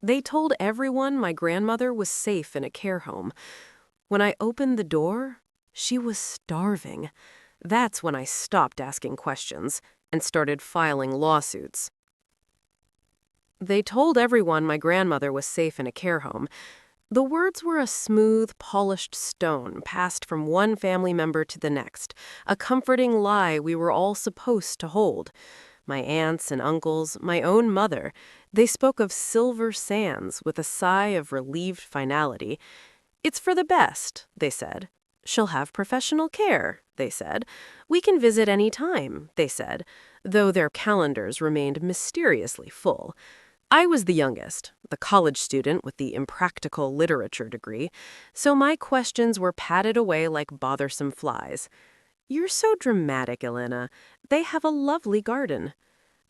They told everyone my grandmother was safe in a care home. When I opened the door, she was starving. That's when I stopped asking questions and started filing lawsuits. They told everyone my grandmother was safe in a care home. The words were a smooth, polished stone passed from one family member to the next, a comforting lie we were all supposed to hold. My aunts and uncles, my own mother, they spoke of silver sands with a sigh of relieved finality. It's for the best, they said. She'll have professional care, they said. We can visit any time, they said, though their calendars remained mysteriously full. I was the youngest, the college student with the impractical literature degree, so my questions were patted away like bothersome flies. You're so dramatic, Elena. They have a lovely garden.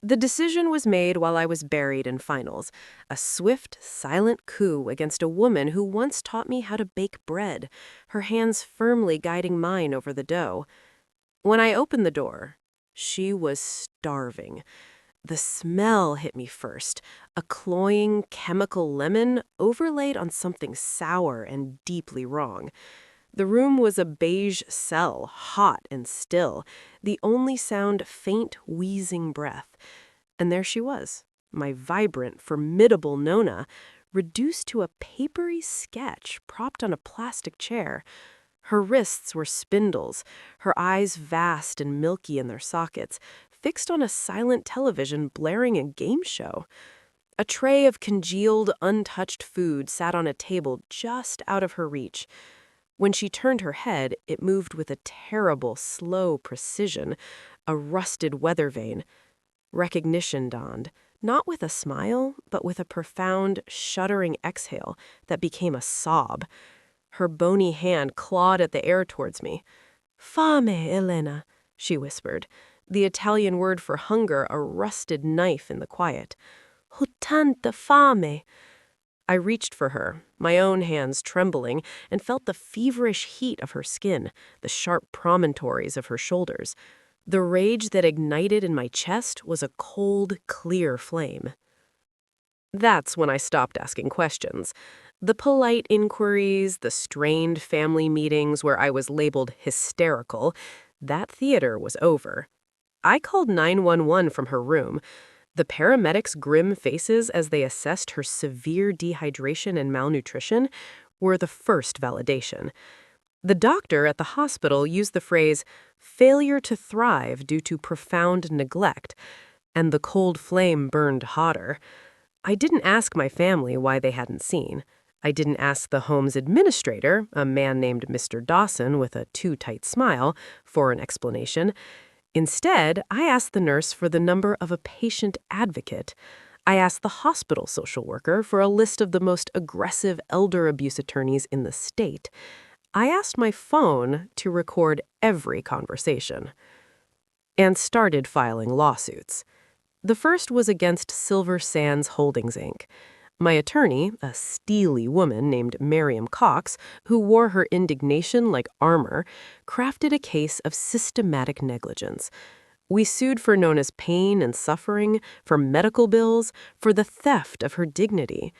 The decision was made while I was buried in finals, a swift, silent coup against a woman who once taught me how to bake bread, her hands firmly guiding mine over the dough. When I opened the door, she was starving. The smell hit me first, a cloying chemical lemon overlaid on something sour and deeply wrong. The room was a beige cell, hot and still, the only sound faint wheezing breath. And there she was, my vibrant, formidable Nona, reduced to a papery sketch propped on a plastic chair. Her wrists were spindles, her eyes vast and milky in their sockets, fixed on a silent television blaring a game show. A tray of congealed, untouched food sat on a table just out of her reach. When she turned her head, it moved with a terrible, slow precision, a rusted weather vane. Recognition dawned, not with a smile, but with a profound, shuddering exhale that became a sob. Her bony hand clawed at the air towards me. "Fame, Elena," she whispered, the Italian word for hunger a rusted knife in the quiet. "Ho tanta fame." I reached for her, my own hands trembling, and felt the feverish heat of her skin, the sharp promontories of her shoulders. The rage that ignited in my chest was a cold, clear flame. That's when I stopped asking questions. The polite inquiries, the strained family meetings where I was labeled hysterical, that theater was over. I called 911 from her room. The paramedics' grim faces as they assessed her severe dehydration and malnutrition were the first validation. The doctor at the hospital used the phrase, failure to thrive due to profound neglect, and the cold flame burned hotter. I didn't ask my family why they hadn't seen. I didn't ask the home's administrator, a man named Mr. Dawson with a too-tight smile, for an explanation. Instead, I asked the nurse for the number of a patient advocate. I asked the hospital social worker for a list of the most aggressive elder abuse attorneys in the state. I asked my phone to record every conversation. And started filing lawsuits. The first was against Silver Sands Holdings, Inc. My attorney, a steely woman named Miriam Cox, who wore her indignation like armor, crafted a case of systematic negligence. We sued for Nona's pain and suffering, for medical bills, for the theft of her dignity.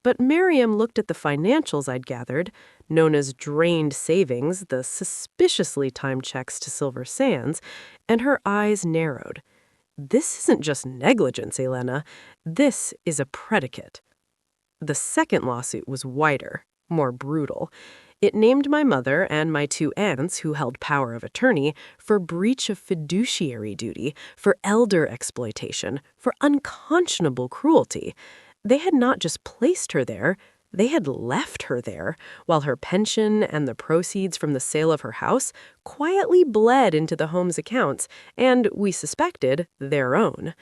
But Miriam looked at the financials I'd gathered, Nona's drained savings, the suspiciously timed checks to Silver Sands, and her eyes narrowed. This isn't just negligence, Elena. This is a predicate. The second lawsuit was wider, more brutal. It named my mother and my two aunts, who held power of attorney, for breach of fiduciary duty, for elder exploitation, for unconscionable cruelty. They had not just placed her there, they had left her there, while her pension and the proceeds from the sale of her house quietly bled into the home's accounts, and, we suspected, their own.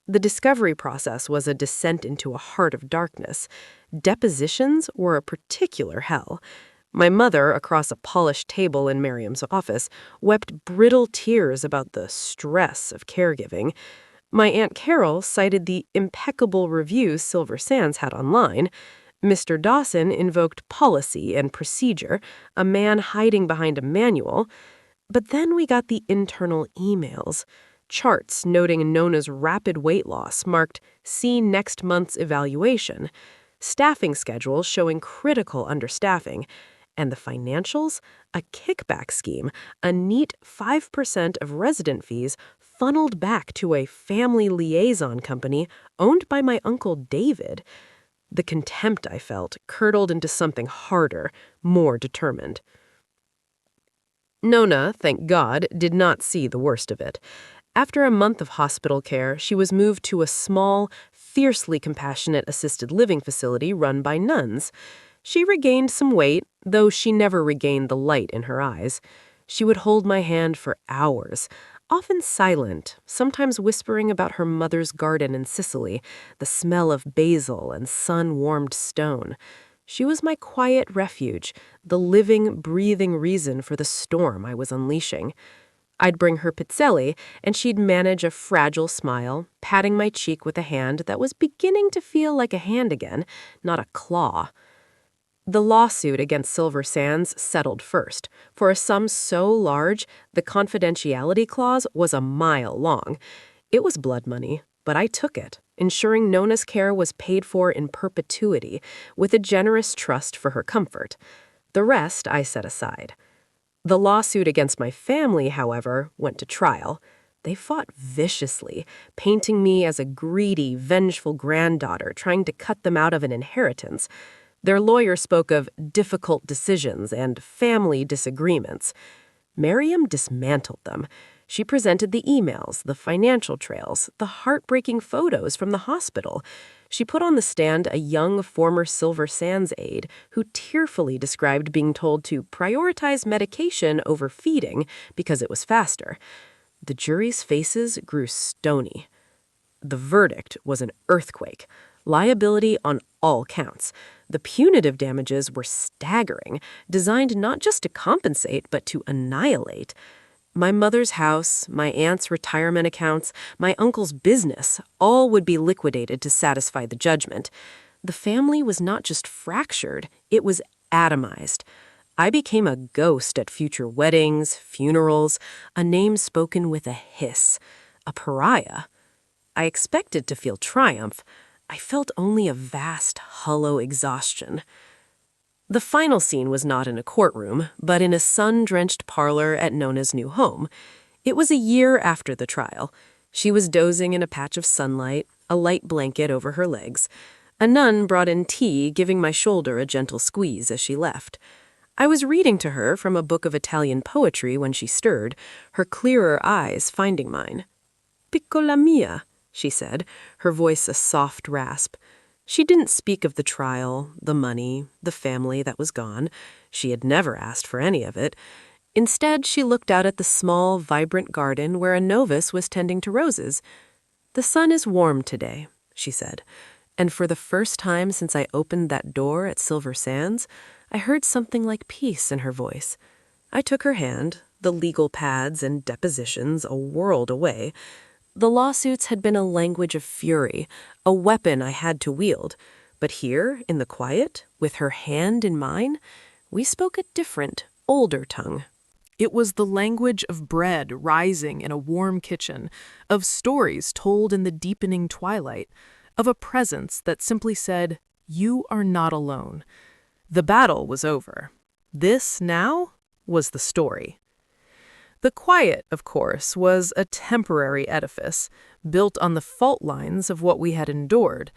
The discovery process was a descent into a heart of darkness. Depositions were a particular hell. My mother, across a polished table in Miriam's office, wept brittle tears about the stress of caregiving. My Aunt Carol cited the impeccable reviews Silver Sands had online. Mr. Dawson invoked policy and procedure, a man hiding behind a manual. But then we got the internal emails. Charts noting Nona's rapid weight loss marked "See next month's evaluation," staffing schedules showing critical understaffing, and the financials, a kickback scheme, a neat 5% of resident fees funneled back to a family liaison company owned by my Uncle David. The contempt I felt curdled into something harder, more determined. Nona, thank God, did not see the worst of it. After a month of hospital care, she was moved to a small, fiercely compassionate assisted living facility run by nuns. She regained some weight, though she never regained the light in her eyes. She would hold my hand for hours, often silent, sometimes whispering about her mother's garden in Sicily, the smell of basil and sun-warmed stone. She was my quiet refuge, the living, breathing reason for the storm I was unleashing. I'd bring her pizzelle, and she'd manage a fragile smile, patting my cheek with a hand that was beginning to feel like a hand again, not a claw. The lawsuit against Silver Sands settled first. For a sum so large, the confidentiality clause was a mile long. It was blood money, but I took it, ensuring Nona's care was paid for in perpetuity, with a generous trust for her comfort. The rest I set aside. The lawsuit against my family, however, went to trial. They fought viciously, painting me as a greedy, vengeful granddaughter trying to cut them out of an inheritance. Their lawyer spoke of difficult decisions and family disagreements. Miriam dismantled them. She presented the emails, the financial trails, the heartbreaking photos from the hospital. She put on the stand a young former Silver Sands aide who tearfully described being told to prioritize medication over feeding because it was faster. The jury's faces grew stony. The verdict was an earthquake. Liability on all counts. The punitive damages were staggering, designed not just to compensate, but to annihilate. My mother's house, my aunt's retirement accounts, my uncle's business, all would be liquidated to satisfy the judgment. The family was not just fractured, it was atomized. I became a ghost at future weddings, funerals, a name spoken with a hiss, a pariah. I expected to feel triumph. I felt only a vast, hollow exhaustion. The final scene was not in a courtroom, but in a sun-drenched parlor at Nona's new home. It was a year after the trial. She was dozing in a patch of sunlight, a light blanket over her legs. A nun brought in tea, giving my shoulder a gentle squeeze as she left. I was reading to her from a book of Italian poetry when she stirred, her clearer eyes finding mine. "Piccola mia," she said, her voice a soft rasp. She didn't speak of the trial, the money, the family that was gone. She had never asked for any of it. Instead, she looked out at the small, vibrant garden where a novice was tending to roses. "The sun is warm today," she said, and for the first time since I opened that door at Silver Sands, I heard something like peace in her voice. I took her hand, the legal pads and depositions a world away. The lawsuits had been a language of fury, a weapon I had to wield. But here, in the quiet, with her hand in mine, we spoke a different, older tongue. It was the language of bread rising in a warm kitchen, of stories told in the deepening twilight, of a presence that simply said, "You are not alone." The battle was over. This, now, was the story. The quiet, of course, was a temporary edifice, built on the fault lines of what we had endured.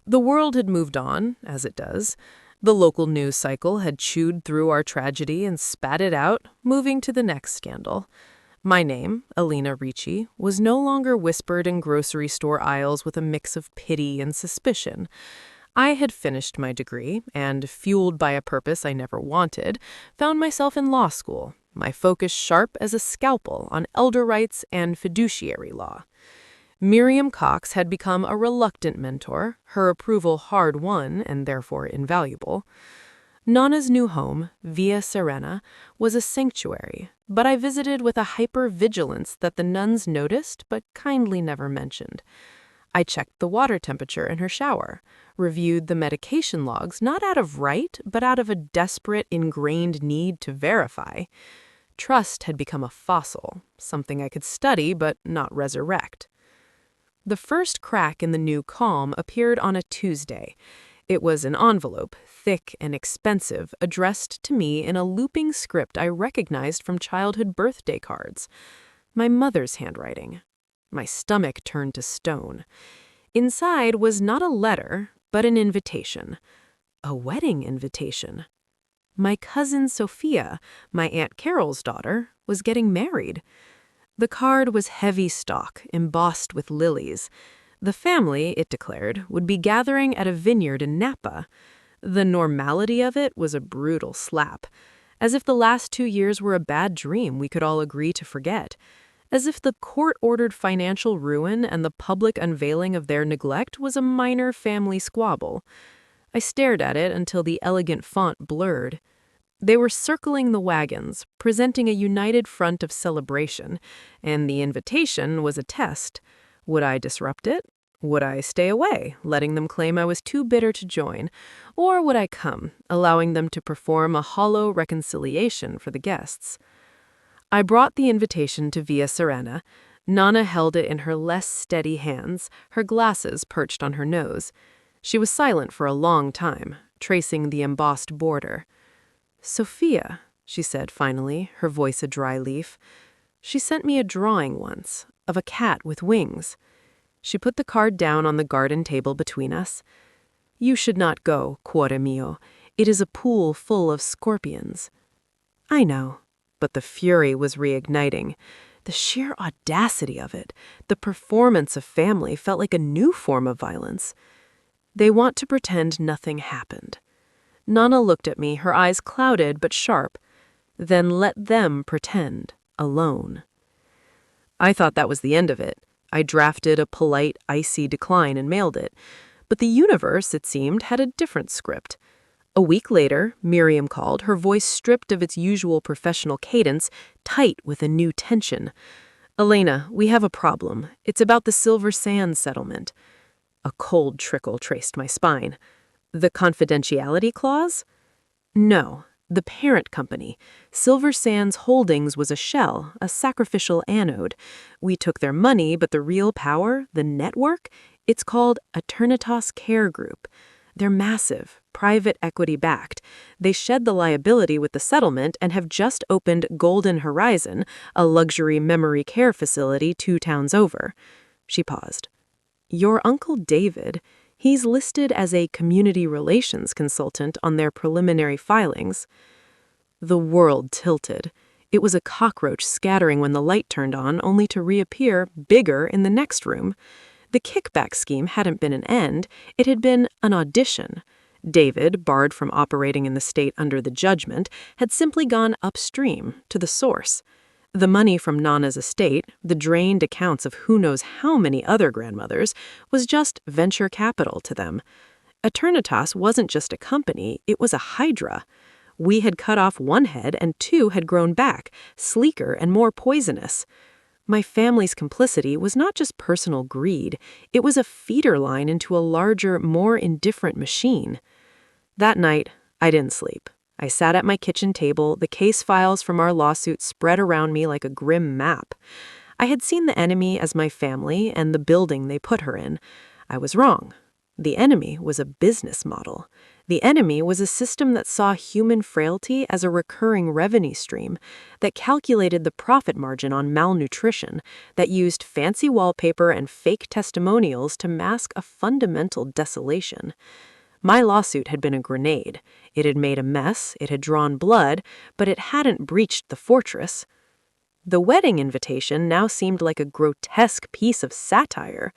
The world had moved on, as it does. The local news cycle had chewed through our tragedy and spat it out, moving to the next scandal. My name, Alina Ricci, was no longer whispered in grocery store aisles with a mix of pity and suspicion. I had finished my degree and, fueled by a purpose I never wanted, found myself in law school, my focus sharp as a scalpel on elder rights and fiduciary law. Miriam Cox had become a reluctant mentor, her approval hard-won and therefore invaluable. Nana's new home, Via Serena, was a sanctuary, but I visited with a hyper-vigilance that the nuns noticed but kindly never mentioned. I checked the water temperature in her shower, reviewed the medication logs not out of right, but out of a desperate, ingrained need to verify. Trust had become a fossil, something I could study but not resurrect. The first crack in the new calm appeared on a Tuesday. It was an envelope, thick and expensive, addressed to me in a looping script I recognized from childhood birthday cards. My mother's handwriting. My stomach turned to stone. Inside was not a letter, but an invitation. A wedding invitation. My cousin Sophia, my Aunt Carol's daughter, was getting married. The card was heavy stock, embossed with lilies. The family, it declared, would be gathering at a vineyard in Napa. The normality of it was a brutal slap. As if the last 2 years were a bad dream we could all agree to forget. As if the court-ordered financial ruin and the public unveiling of their neglect was a minor family squabble. I stared at it until the elegant font blurred. They were circling the wagons, presenting a united front of celebration, and the invitation was a test. Would I disrupt it? Would I stay away, letting them claim I was too bitter to join? Or would I come, allowing them to perform a hollow reconciliation for the guests? I brought the invitation to Via Serena. Nana held it in her less steady hands, her glasses perched on her nose. She was silent for a long time, tracing the embossed border. "Sophia," she said finally, her voice a dry leaf. "She sent me a drawing once, of a cat with wings." She put the card down on the garden table between us. "You should not go, cuore mio. It is a pool full of scorpions." I know, but the fury was reigniting. The sheer audacity of it, the performance of family felt like a new form of violence. They want to pretend nothing happened. Nana looked at me, her eyes clouded but sharp. Then let them pretend, alone. I thought that was the end of it. I drafted a polite, icy decline and mailed it. But the universe, it seemed, had a different script. A week later, Miriam called, her voice stripped of its usual professional cadence, tight with a new tension. "Elena, we have a problem. It's about the Silver Sands settlement." A cold trickle traced my spine. "The confidentiality clause?" "No, the parent company. Silver Sands Holdings was a shell, a sacrificial anode. We took their money, but the real power, the network, it's called Eternitas Care Group. They're massive, private equity-backed. They shed the liability with the settlement and have just opened Golden Horizon, a luxury memory care facility 2 towns over." She paused. "Your Uncle David, he's listed as a community relations consultant on their preliminary filings." The world tilted. It was a cockroach scattering when the light turned on, only to reappear, bigger, in the next room. The kickback scheme hadn't been an end, it had been an audition. David, barred from operating in the state under the judgment, had simply gone upstream, to the source. The money from Nana's estate, the drained accounts of who knows how many other grandmothers, was just venture capital to them. Eternitas wasn't just a company, it was a hydra. We had cut off one head and 2 had grown back, sleeker and more poisonous. My family's complicity was not just personal greed, it was a feeder line into a larger, more indifferent machine. That night, I didn't sleep. I sat at my kitchen table, the case files from our lawsuit spread around me like a grim map. I had seen the enemy as my family and the building they put her in. I was wrong. The enemy was a business model. The enemy was a system that saw human frailty as a recurring revenue stream, that calculated the profit margin on malnutrition, that used fancy wallpaper and fake testimonials to mask a fundamental desolation. My lawsuit had been a grenade. It had made a mess, it had drawn blood, but it hadn't breached the fortress. The wedding invitation now seemed like a grotesque piece of satire.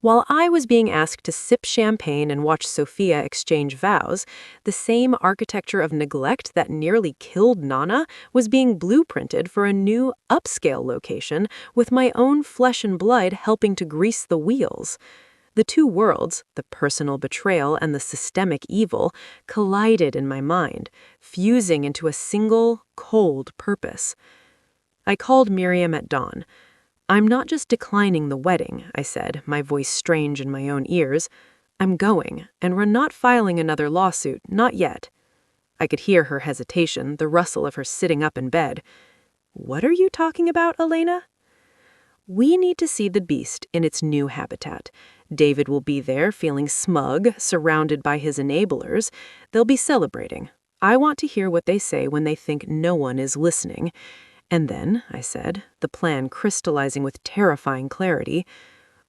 While I was being asked to sip champagne and watch Sophia exchange vows, the same architecture of neglect that nearly killed Nana was being blueprinted for a new, upscale location with my own flesh and blood helping to grease the wheels. The 2 worlds, the personal betrayal and the systemic evil, collided in my mind, fusing into a single, cold purpose. I called Miriam at dawn. "I'm not just declining the wedding," I said, my voice strange in my own ears. "I'm going, and we're not filing another lawsuit, not yet." I could hear her hesitation, the rustle of her sitting up in bed. "What are you talking about, Elena?" "We need to see the beast in its new habitat. David will be there feeling smug, surrounded by his enablers. They'll be celebrating. I want to hear what they say when they think no one is listening." And then, I said, the plan crystallizing with terrifying clarity,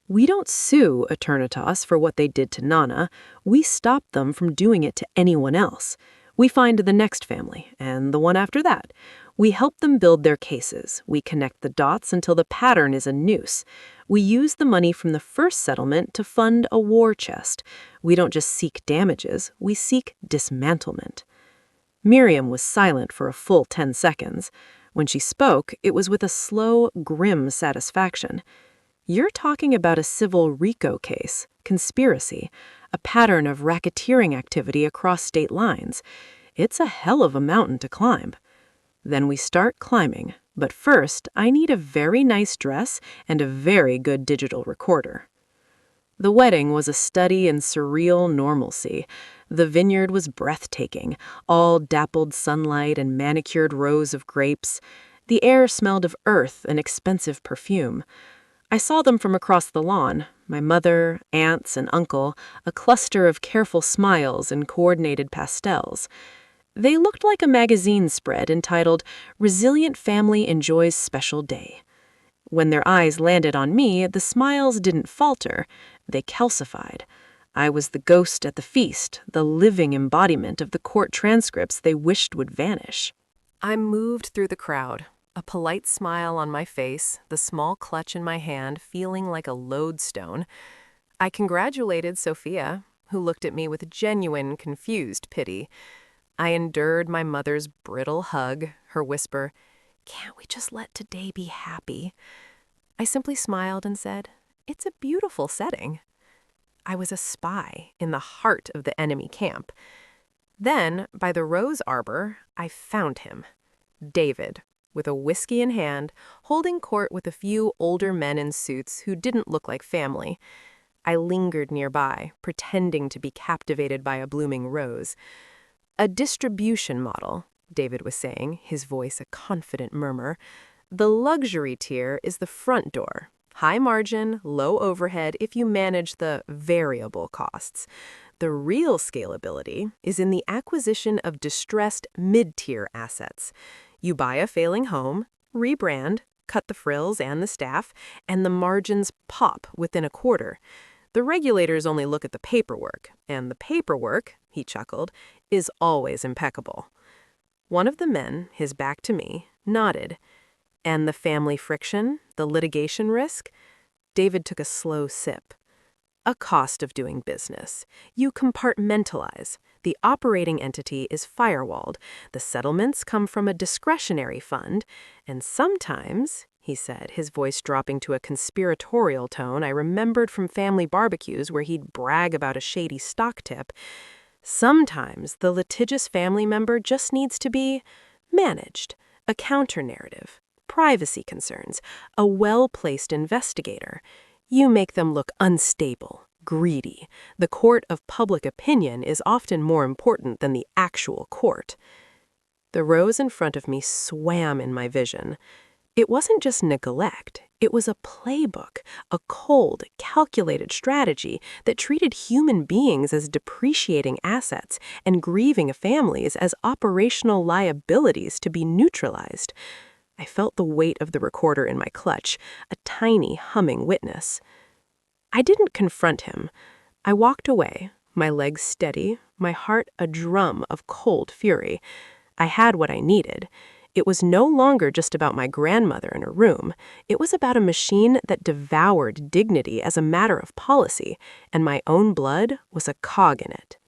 "We don't sue Eternitas for what they did to Nana. We stop them from doing it to anyone else. We find the next family, and the one after that. We help them build their cases. We connect the dots until the pattern is a noose. We use the money from the first settlement to fund a war chest. We don't just seek damages, we seek dismantlement." Miriam was silent for a full 10 seconds. When she spoke, it was with a slow, grim satisfaction. "You're talking about a civil RICO case, conspiracy, a pattern of racketeering activity across state lines. It's a hell of a mountain to climb." "Then we start climbing, but first I need a very nice dress and a very good digital recorder." The wedding was a study in surreal normalcy. The vineyard was breathtaking, all dappled sunlight and manicured rows of grapes. The air smelled of earth and expensive perfume. I saw them from across the lawn, my mother, aunts, and uncle, a cluster of careful smiles and coordinated pastels. They looked like a magazine spread entitled "Resilient Family Enjoys Special Day." When their eyes landed on me, the smiles didn't falter, they calcified. I was the ghost at the feast, the living embodiment of the court transcripts they wished would vanish. I moved through the crowd, a polite smile on my face, the small clutch in my hand feeling like a lodestone. I congratulated Sophia, who looked at me with genuine, confused pity. I endured my mother's brittle hug, her whisper, "Can't we just let today be happy?" I simply smiled and said, "It's a beautiful setting." I was a spy in the heart of the enemy camp. Then, by the rose arbor, I found him. David, with a whiskey in hand, holding court with a few older men in suits who didn't look like family. I lingered nearby, pretending to be captivated by a blooming rose. "A distribution model," David was saying, his voice a confident murmur. "The luxury tier is the front door. High margin, low overhead if you manage the variable costs. The real scalability is in the acquisition of distressed mid-tier assets. You buy a failing home, rebrand, cut the frills and the staff, and the margins pop within a quarter. The regulators only look at the paperwork, and the paperwork," he chuckled, "is always impeccable." One of the men, his back to me, nodded. "And the family friction, the litigation risk?" David took a slow sip. "A cost of doing business. You compartmentalize. The operating entity is firewalled. The settlements come from a discretionary fund. And sometimes," he said, his voice dropping to a conspiratorial tone I remembered from family barbecues where he'd brag about a shady stock tip, "sometimes the litigious family member just needs to be managed, a counter-narrative, privacy concerns, a well-placed investigator. You make them look unstable, greedy. The court of public opinion is often more important than the actual court." The rose in front of me swam in my vision. It wasn't just neglect. It was a playbook, a cold, calculated strategy that treated human beings as depreciating assets and grieving families as operational liabilities to be neutralized. I felt the weight of the recorder in my clutch, a tiny, humming witness. I didn't confront him. I walked away, my legs steady, my heart a drum of cold fury. I had what I needed. It was no longer just about my grandmother in a room. It was about a machine that devoured dignity as a matter of policy, and my own blood was a cog in it.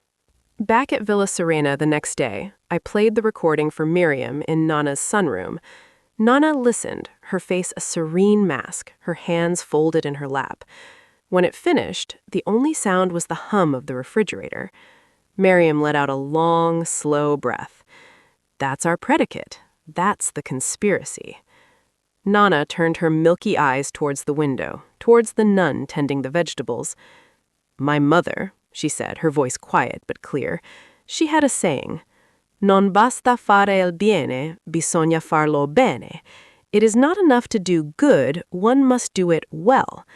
Back at Villa Serena the next day, I played the recording for Miriam in Nana's sunroom. Nana listened, her face a serene mask, her hands folded in her lap. When it finished, the only sound was the hum of the refrigerator. Miriam let out a long, slow breath. "That's our predicate. That's the conspiracy." Nana turned her milky eyes towards the window, towards the nun tending the vegetables. "My mother," she said, her voice quiet but clear, "she had a saying. Non basta fare il bene, bisogna farlo bene. It is not enough to do good, one must do it well.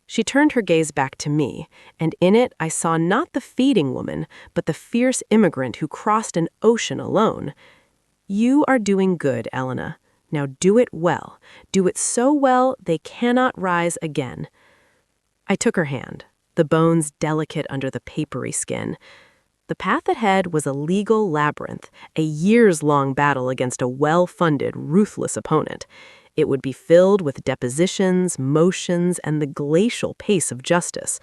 She turned her gaze back to me, and in it I saw not the feeding woman, but the fierce immigrant who crossed an ocean alone. You are doing good, Elena. Now do it well. Do it so well they cannot rise again. I took her hand, the bones delicate under the papery skin. The path ahead was a legal labyrinth, a years-long battle against a well-funded, ruthless opponent. It would be filled with depositions, motions, and the glacial pace of justice.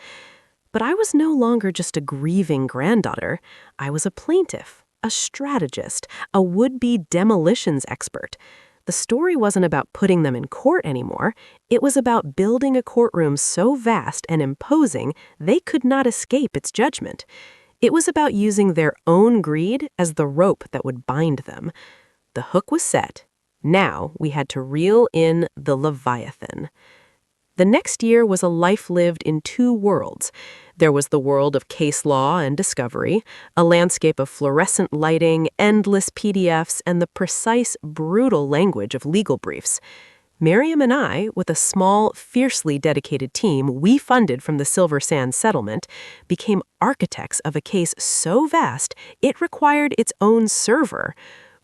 But I was no longer just a grieving granddaughter. I was a plaintiff, a strategist, a would-be demolitions expert. The story wasn't about putting them in court anymore. It was about building a courtroom so vast and imposing they could not escape its judgment. It was about using their own greed as the rope that would bind them. The hook was set. Now we had to reel in the Leviathan. The next year was a life lived in two worlds. There was the world of case law and discovery, a landscape of fluorescent lighting, endless PDFs, and the precise, brutal language of legal briefs. Miriam and I, with a small, fiercely dedicated team we funded from the Silver Sands settlement, became architects of a case so vast it required its own server.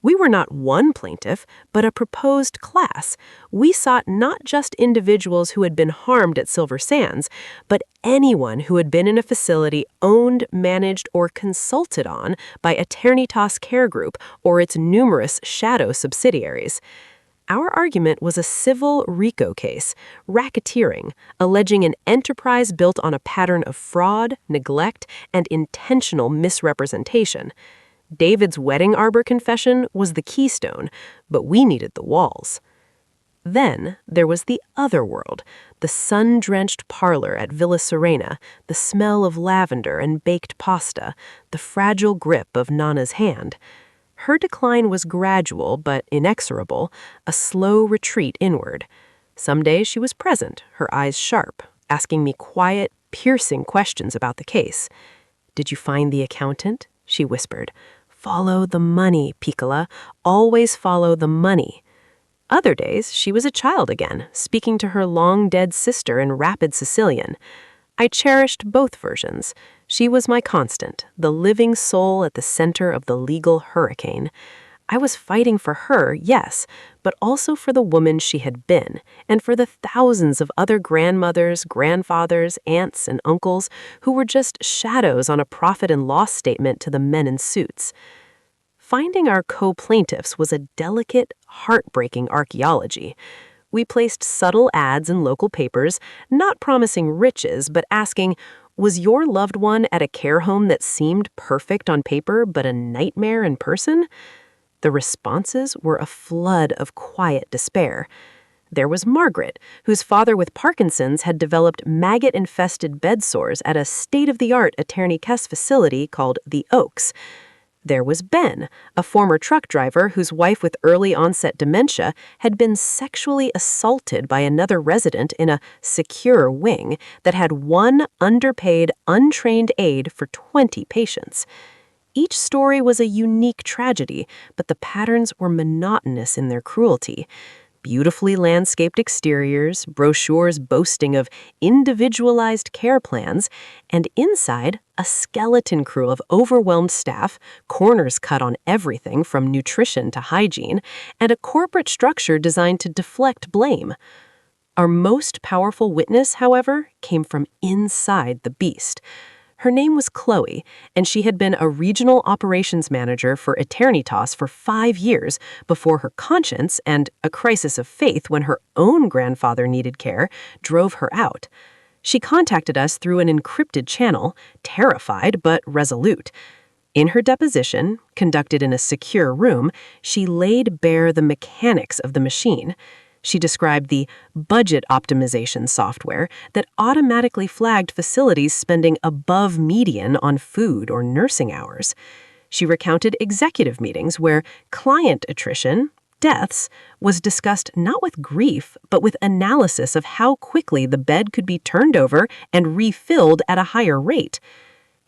We were not one plaintiff, but a proposed class. We sought not just individuals who had been harmed at Silver Sands, but anyone who had been in a facility owned, managed, or consulted on by Eternitas Care Group or its numerous shadow subsidiaries. Our argument was a civil RICO case, racketeering, alleging an enterprise built on a pattern of fraud, neglect, and intentional misrepresentation. David's wedding arbor confession was the keystone, but we needed the walls. Then there was the other world, the sun-drenched parlor at Villa Serena, the smell of lavender and baked pasta, the fragile grip of Nana's hand. Her decline was gradual but inexorable, a slow retreat inward. Some days she was present, her eyes sharp, asking me quiet, piercing questions about the case. "Did you find the accountant?" she whispered. "Follow the money, Piccola. Always follow the money." Other days, she was a child again, speaking to her long-dead sister in rapid Sicilian. I cherished both versions. She was my constant, the living soul at the center of the legal hurricane. I was fighting for her, yes, but also for the woman she had been, and for the thousands of other grandmothers, grandfathers, aunts, and uncles who were just shadows on a profit and loss statement to the men in suits. Finding our co-plaintiffs was a delicate, heartbreaking archaeology. We placed subtle ads in local papers, not promising riches, but asking, "Was your loved one at a care home that seemed perfect on paper but a nightmare in person?" The responses were a flood of quiet despair. There was Margaret, whose father with Parkinson's had developed maggot-infested bed sores at a state-of-the-art Eternitas facility called The Oaks. There was Ben, a former truck driver whose wife with early-onset dementia had been sexually assaulted by another resident in a secure wing that had one underpaid, untrained aide for 20 patients. Each story was a unique tragedy, but the patterns were monotonous in their cruelty. Beautifully landscaped exteriors, brochures boasting of individualized care plans, and inside, a skeleton crew of overwhelmed staff, corners cut on everything from nutrition to hygiene, and a corporate structure designed to deflect blame. Our most powerful witness, however, came from inside the beast. Her name was Chloe, and she had been a regional operations manager for Eternitas for 5 years before her conscience and a crisis of faith when her own grandfather needed care drove her out. She contacted us through an encrypted channel, terrified but resolute. In her deposition, conducted in a secure room, she laid bare the mechanics of the machine. She described the budget optimization software that automatically flagged facilities spending above median on food or nursing hours. She recounted executive meetings where client attrition, deaths, was discussed not with grief, but with analysis of how quickly the bed could be turned over and refilled at a higher rate.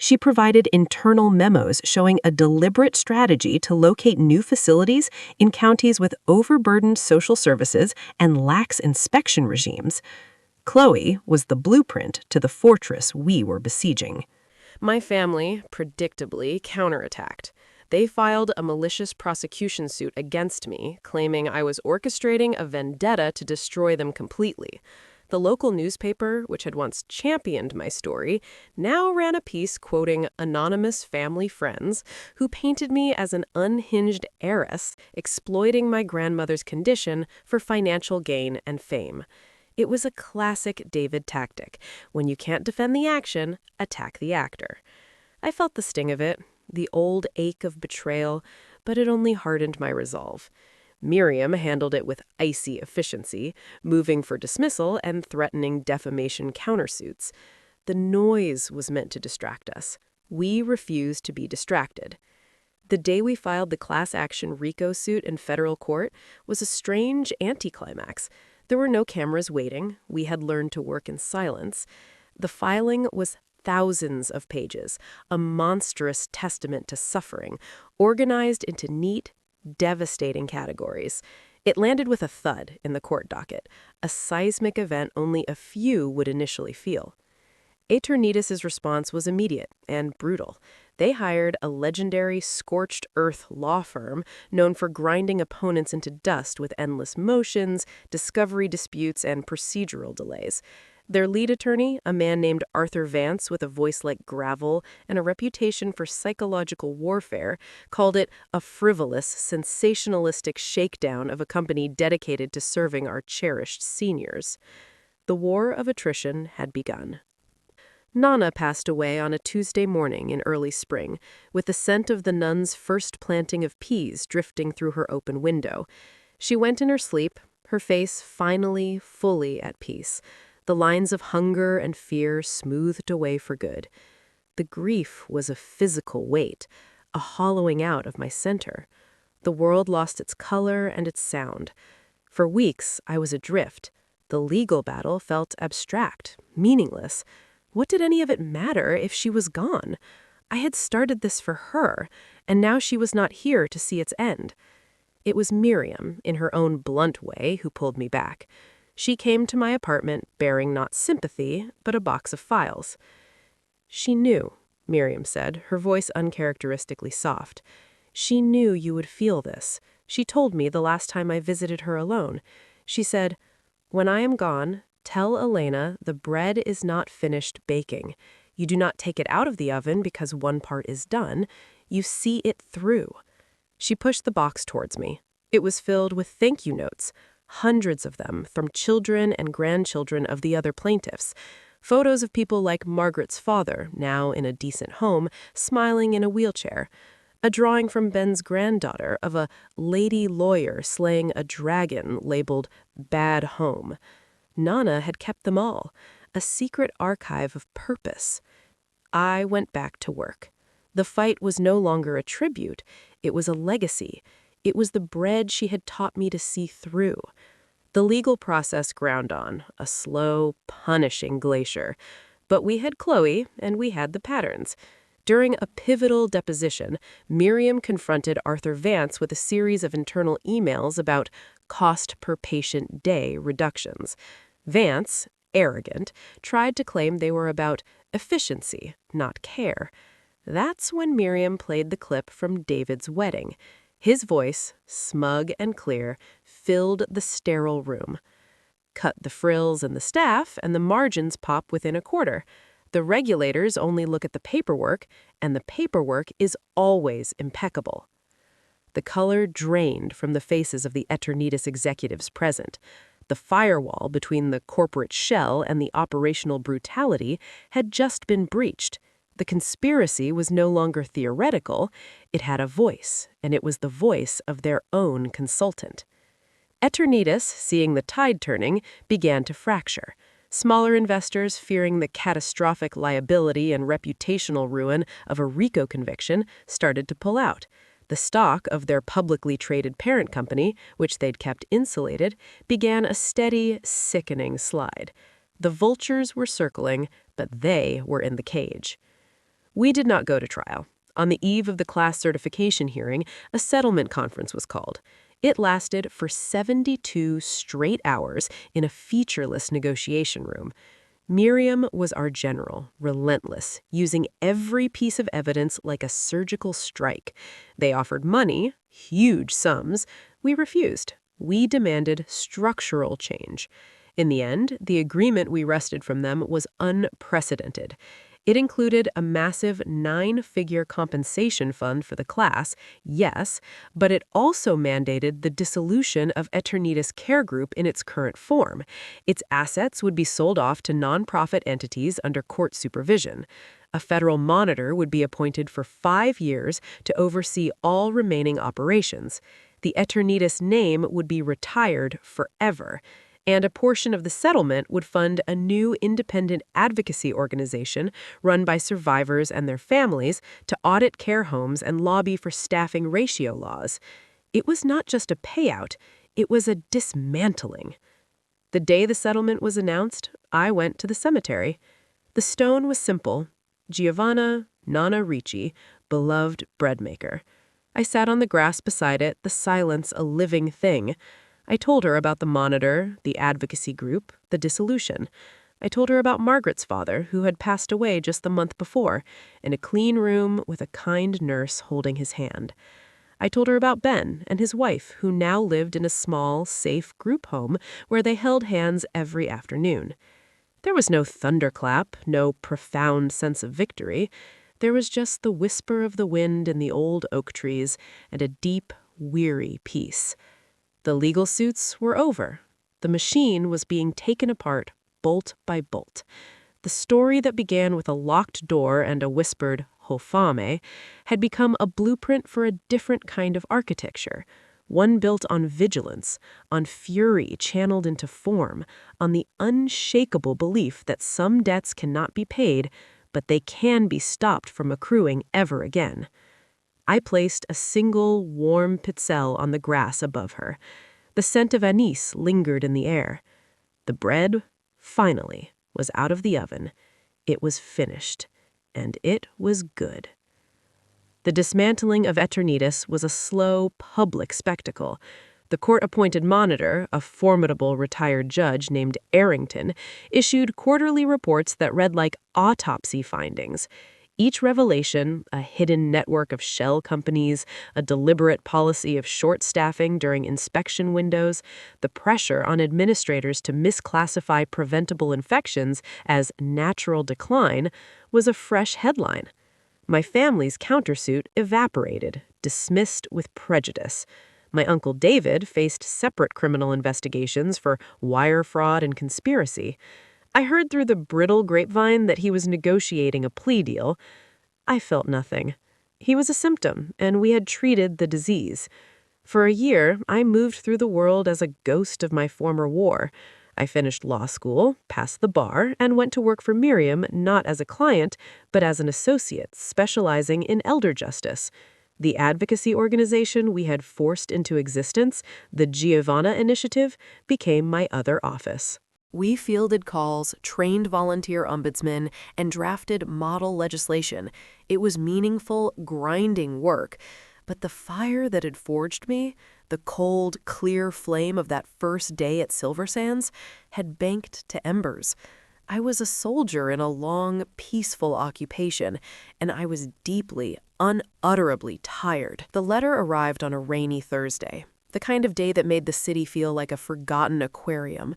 She provided internal memos showing a deliberate strategy to locate new facilities in counties with overburdened social services and lax inspection regimes. Chloe was the blueprint to the fortress we were besieging. My family, predictably, counterattacked. They filed a malicious prosecution suit against me, claiming I was orchestrating a vendetta to destroy them completely. The local newspaper, which had once championed my story, now ran a piece quoting anonymous family friends who painted me as an unhinged heiress exploiting my grandmother's condition for financial gain and fame. It was a classic David tactic. When you can't defend the action, attack the actor. I felt the sting of it, the old ache of betrayal, but it only hardened my resolve. Miriam handled it with icy efficiency, moving for dismissal and threatening defamation countersuits. The noise was meant to distract us. We refused to be distracted. The day we filed the class action RICO suit in federal court was a strange anticlimax. There were no cameras waiting. We had learned to work in silence. The filing was thousands of pages, a monstrous testament to suffering, organized into neat, devastating categories. It landed with a thud in the court docket, a seismic event only a few would initially feel. Eternitas' response was immediate and brutal. They hired a legendary scorched earth law firm known for grinding opponents into dust with endless motions, discovery disputes, and procedural delays. Their lead attorney, a man named Arthur Vance with a voice like gravel and a reputation for psychological warfare, called it a frivolous, sensationalistic shakedown of a company dedicated to serving our cherished seniors. The war of attrition had begun. Nana passed away on a Tuesday morning in early spring, with the scent of the nun's first planting of peas drifting through her open window. She went in her sleep, her face finally, fully at peace. The lines of hunger and fear smoothed away for good. The grief was a physical weight, a hollowing out of my center. The world lost its color and its sound. For weeks, I was adrift. The legal battle felt abstract, meaningless. What did any of it matter if she was gone? I had started this for her, and now she was not here to see its end. It was Miriam, in her own blunt way, who pulled me back. She came to my apartment bearing not sympathy, but a box of files. "She knew," Miriam said, her voice uncharacteristically soft. "She knew you would feel this. She told me the last time I visited her alone. She said, 'When I am gone, tell Elena the bread is not finished baking. You do not take it out of the oven because one part is done. You see it through.'" She pushed the box towards me. It was filled with thank you notes, hundreds of them from children and grandchildren of the other plaintiffs. Photos of people like Margaret's father, now in a decent home, smiling in a wheelchair. A drawing from Ben's granddaughter of a lady lawyer slaying a dragon labeled "Bad Home." Nana had kept them all, a secret archive of purpose. I went back to work. The fight was no longer a tribute, it was a legacy. It was the bread she had taught me to see through. The legal process ground on, a slow, punishing glacier. But we had Chloe, and we had the patterns. During a pivotal deposition, Miriam confronted Arthur Vance with a series of internal emails about cost per patient day reductions. Vance, arrogant, tried to claim they were about efficiency, not care. That's when Miriam played the clip from David's wedding. His voice, smug and clear, filled the sterile room. Cut the frills and the staff, and the margins pop within a quarter. The regulators only look at the paperwork, and the paperwork is always impeccable. The color drained from the faces of the Eternitas executives present. The firewall between the corporate shell and the operational brutality had just been breached. The conspiracy was no longer theoretical, it had a voice, and it was the voice of their own consultant. Eternitas, seeing the tide turning, began to fracture. Smaller investors, fearing the catastrophic liability and reputational ruin of a RICO conviction, started to pull out. The stock of their publicly traded parent company, which they'd kept insulated, began a steady, sickening slide. The vultures were circling, but they were in the cage. We did not go to trial. On the eve of the class certification hearing, a settlement conference was called. It lasted for 72 straight hours in a featureless negotiation room. Miriam was our general, relentless, using every piece of evidence like a surgical strike. They offered money, huge sums. We refused. We demanded structural change. In the end, the agreement we wrested from them was unprecedented. It included a massive 9-figure compensation fund for the class, yes, but it also mandated the dissolution of Eternitas Care Group in its current form. Its assets would be sold off to nonprofit entities under court supervision. A federal monitor would be appointed for 5 years to oversee all remaining operations. The Eternitas name would be retired forever. And a portion of the settlement would fund a new independent advocacy organization run by survivors and their families to audit care homes and lobby for staffing ratio laws. It was not just a payout, it was a dismantling. The day the settlement was announced, I went to the cemetery. The stone was simple: Giovanna Nana Ricci, beloved breadmaker. I sat on the grass beside it, the silence a living thing. I told her about the monitor, the advocacy group, the dissolution. I told her about Margaret's father, who had passed away just the month before, in a clean room with a kind nurse holding his hand. I told her about Ben and his wife, who now lived in a small, safe group home where they held hands every afternoon. There was no thunderclap, no profound sense of victory. There was just the whisper of the wind in the old oak trees and a deep, weary peace. The legal suits were over. The machine was being taken apart, bolt by bolt. The story that began with a locked door and a whispered "ho fame" had become a blueprint for a different kind of architecture, one built on vigilance, on fury channeled into form, on the unshakable belief that some debts cannot be paid, but they can be stopped from accruing ever again. I placed a single warm pitzel on the grass above her. The scent of anise lingered in the air. The bread, finally, was out of the oven. It was finished, and it was good. The dismantling of Eternitas was a slow, public spectacle. The court-appointed monitor, a formidable retired judge named Arrington, issued quarterly reports that read like autopsy findings. Each revelation, a hidden network of shell companies, a deliberate policy of short staffing during inspection windows, the pressure on administrators to misclassify preventable infections as natural decline, was a fresh headline. My family's countersuit evaporated, dismissed with prejudice. My Uncle David faced separate criminal investigations for wire fraud and conspiracy. I heard through the brittle grapevine that he was negotiating a plea deal. I felt nothing. He was a symptom, and we had treated the disease. For a year, I moved through the world as a ghost of my former war. I finished law school, passed the bar, and went to work for Miriam not as a client, but as an associate, specializing in elder justice. The advocacy organization we had forced into existence, the Giovanna Initiative, became my other office. We fielded calls, trained volunteer ombudsmen, and drafted model legislation. It was meaningful, grinding work. But the fire that had forged me, the cold, clear flame of that first day at Silver Sands, had banked to embers. I was a soldier in a long, peaceful occupation, and I was deeply, unutterably tired. The letter arrived on a rainy Thursday, the kind of day that made the city feel like a forgotten aquarium.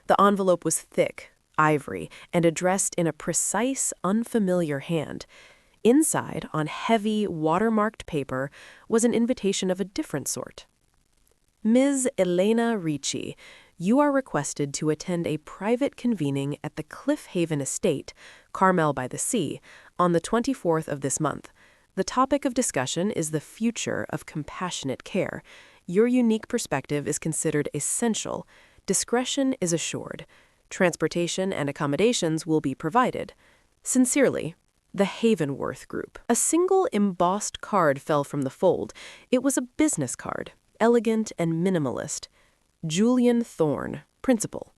The envelope was thick, ivory, and addressed in a precise, unfamiliar hand. Inside, on heavy, watermarked paper, was an invitation of a different sort. Ms. Elena Ricci, you are requested to attend a private convening at the Cliff Haven Estate, Carmel by the Sea, on the 24th of this month. The topic of discussion is the future of compassionate care. Your unique perspective is considered essential. Discretion is assured. Transportation and accommodations will be provided. Sincerely, the Havenworth Group. A single embossed card fell from the fold. It was a business card, elegant and minimalist. Julian Thorne, Principal.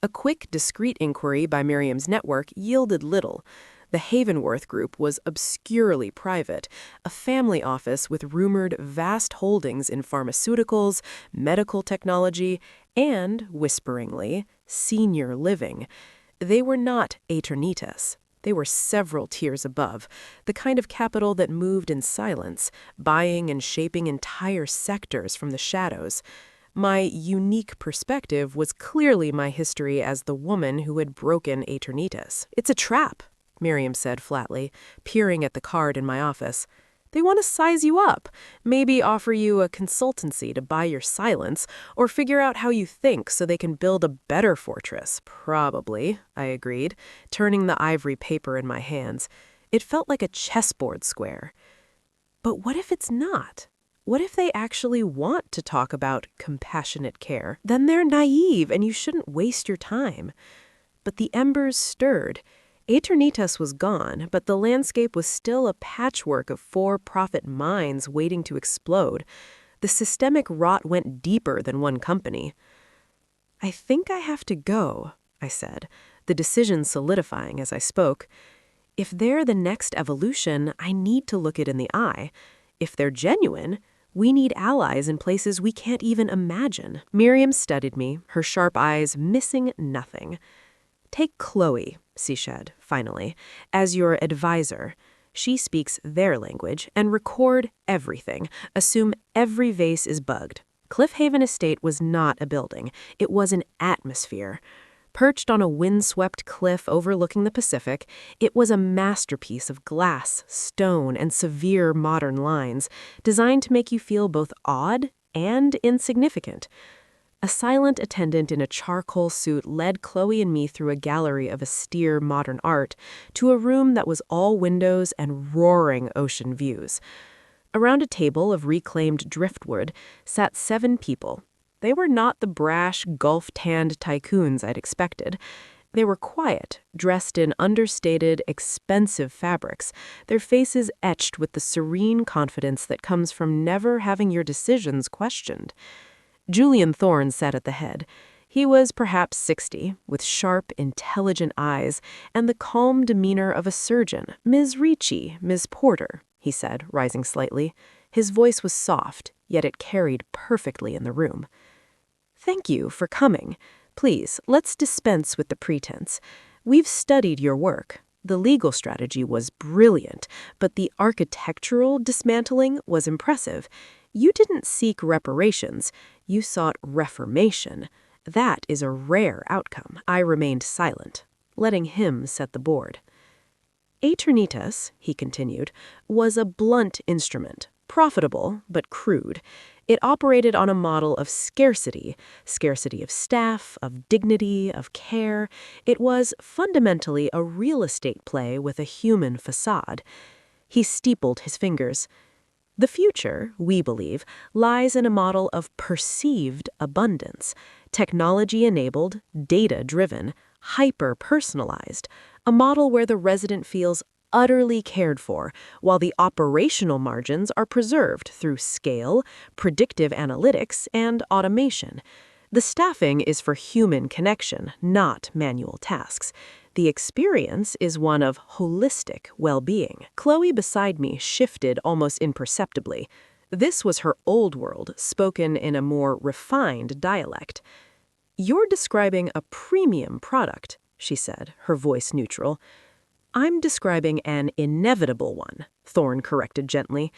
A quick, discreet inquiry by Miriam's network yielded little. The Havenworth Group was obscurely private, a family office with rumored vast holdings in pharmaceuticals, medical technology, and, whisperingly, senior living. They were not Eternitas. They were several tiers above, the kind of capital that moved in silence, buying and shaping entire sectors from the shadows. My unique perspective was clearly my history as the woman who had broken Eternitas. "It's a trap," Miriam said flatly, peering at the card in my office. "They want to size you up, maybe offer you a consultancy to buy your silence, or figure out how you think so they can build a better fortress." "Probably," I agreed, turning the ivory paper in my hands. It felt like a chessboard square. But what if it's not? What if they actually want to talk about compassionate care? Then they're naive and you shouldn't waste your time. But the embers stirred. Eternitas was gone, but the landscape was still a patchwork of for-profit mines waiting to explode. The systemic rot went deeper than one company. "I think I have to go," I said, the decision solidifying as I spoke. "If they're the next evolution, I need to look it in the eye. If they're genuine, we need allies in places we can't even imagine." Miriam studied me, her sharp eyes missing nothing. "Take Chloe," she said, finally, "as your advisor. She speaks their language, and record everything. Assume every vase is bugged. Cliffhaven Estate was not a building. It was an atmosphere. Perched on a windswept cliff overlooking the Pacific, it was a masterpiece of glass, stone, and severe modern lines, designed to make you feel both awed and insignificant. A silent attendant in a charcoal suit led Chloe and me through a gallery of austere modern art to a room that was all windows and roaring ocean views. Around a table of reclaimed driftwood sat 7 people. They were not the brash, Gulf-tanned tycoons I'd expected. They were quiet, dressed in understated, expensive fabrics, their faces etched with the serene confidence that comes from never having your decisions questioned. Julian Thorne sat at the head. He was perhaps 60, with sharp, intelligent eyes and the calm demeanor of a surgeon. "Ms. Ricci, Ms. Porter," he said, rising slightly. His voice was soft, yet it carried perfectly in the room. "Thank you for coming. Please, let's dispense with the pretense. We've studied your work. The legal strategy was brilliant, but the architectural dismantling was impressive. You didn't seek reparations. You sought reformation. That is a rare outcome." I remained silent, letting him set the board. "Eternitas," he continued, "was a blunt instrument, profitable but crude. It operated on a model of scarcity of staff, of dignity, of care. It was fundamentally a real estate play with a human facade." He steepled his fingers. "The future, we believe, lies in a model of perceived abundance, technology-enabled, data-driven, hyper-personalized, a model where the resident feels utterly cared for, while the operational margins are preserved through scale, predictive analytics, and automation. The staffing is for human connection, not manual tasks. The experience is one of holistic well-being." Chloe beside me shifted almost imperceptibly. This was her old world, spoken in a more refined dialect. "You're describing a premium product," she said, her voice neutral. "I'm describing an inevitable one," Thorne corrected gently.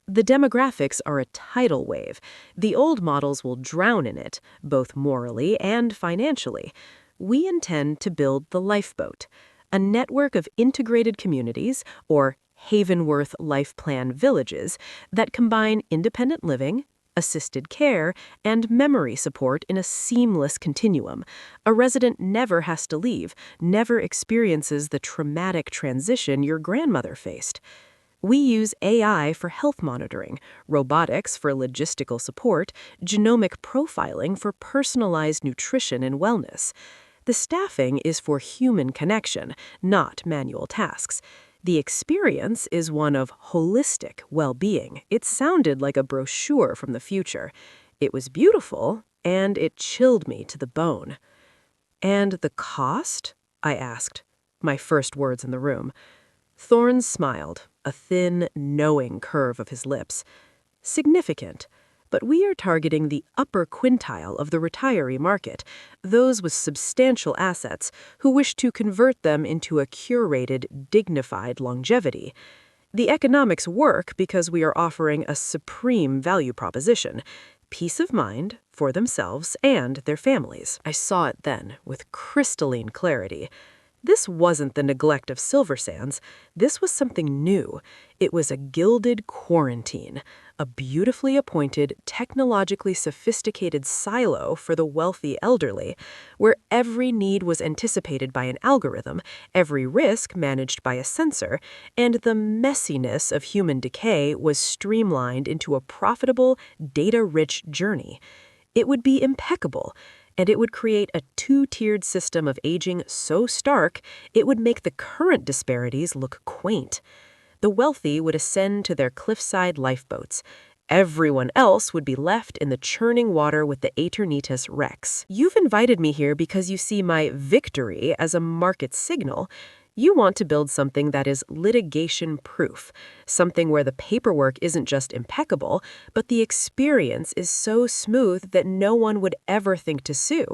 "The demographics are a tidal wave. The old models will drown in it, both morally and financially. We intend to build the lifeboat, a network of integrated communities, or Havenworth Life Plan villages, that combine independent living, assisted care, and memory support in a seamless continuum. A resident never has to leave, never experiences the traumatic transition your grandmother faced. We use AI for health monitoring, robotics for logistical support, genomic profiling for personalized nutrition and wellness. The staffing is for human connection, not manual tasks. The experience is one of holistic well-being." It sounded like a brochure from the future. It was beautiful, and it chilled me to the bone. "And the cost?" I asked, my first words in the room. Thorne smiled, a thin, knowing curve of his lips. Significant, but we are targeting the upper quintile of the retiree market, those with substantial assets who wish to convert them into a curated, dignified longevity. The economics work because we are offering a supreme value proposition, peace of mind for themselves and their families. I saw it then with crystalline clarity. This wasn't the neglect of Silver Sands. This was something new. It was a gilded quarantine, a beautifully appointed, technologically sophisticated silo for the wealthy elderly, where every need was anticipated by an algorithm, every risk managed by a sensor, and the messiness of human decay was streamlined into a profitable, data-rich journey. It would be impeccable, and it would create a two-tiered system of aging so stark it would make the current disparities look quaint. The wealthy would ascend to their cliffside lifeboats. Everyone else would be left in the churning water with the Aeternitas Rex. You've invited me here because you see my victory as a market signal. You want to build something that is litigation-proof, something where the paperwork isn't just impeccable, but the experience is so smooth that no one would ever think to sue.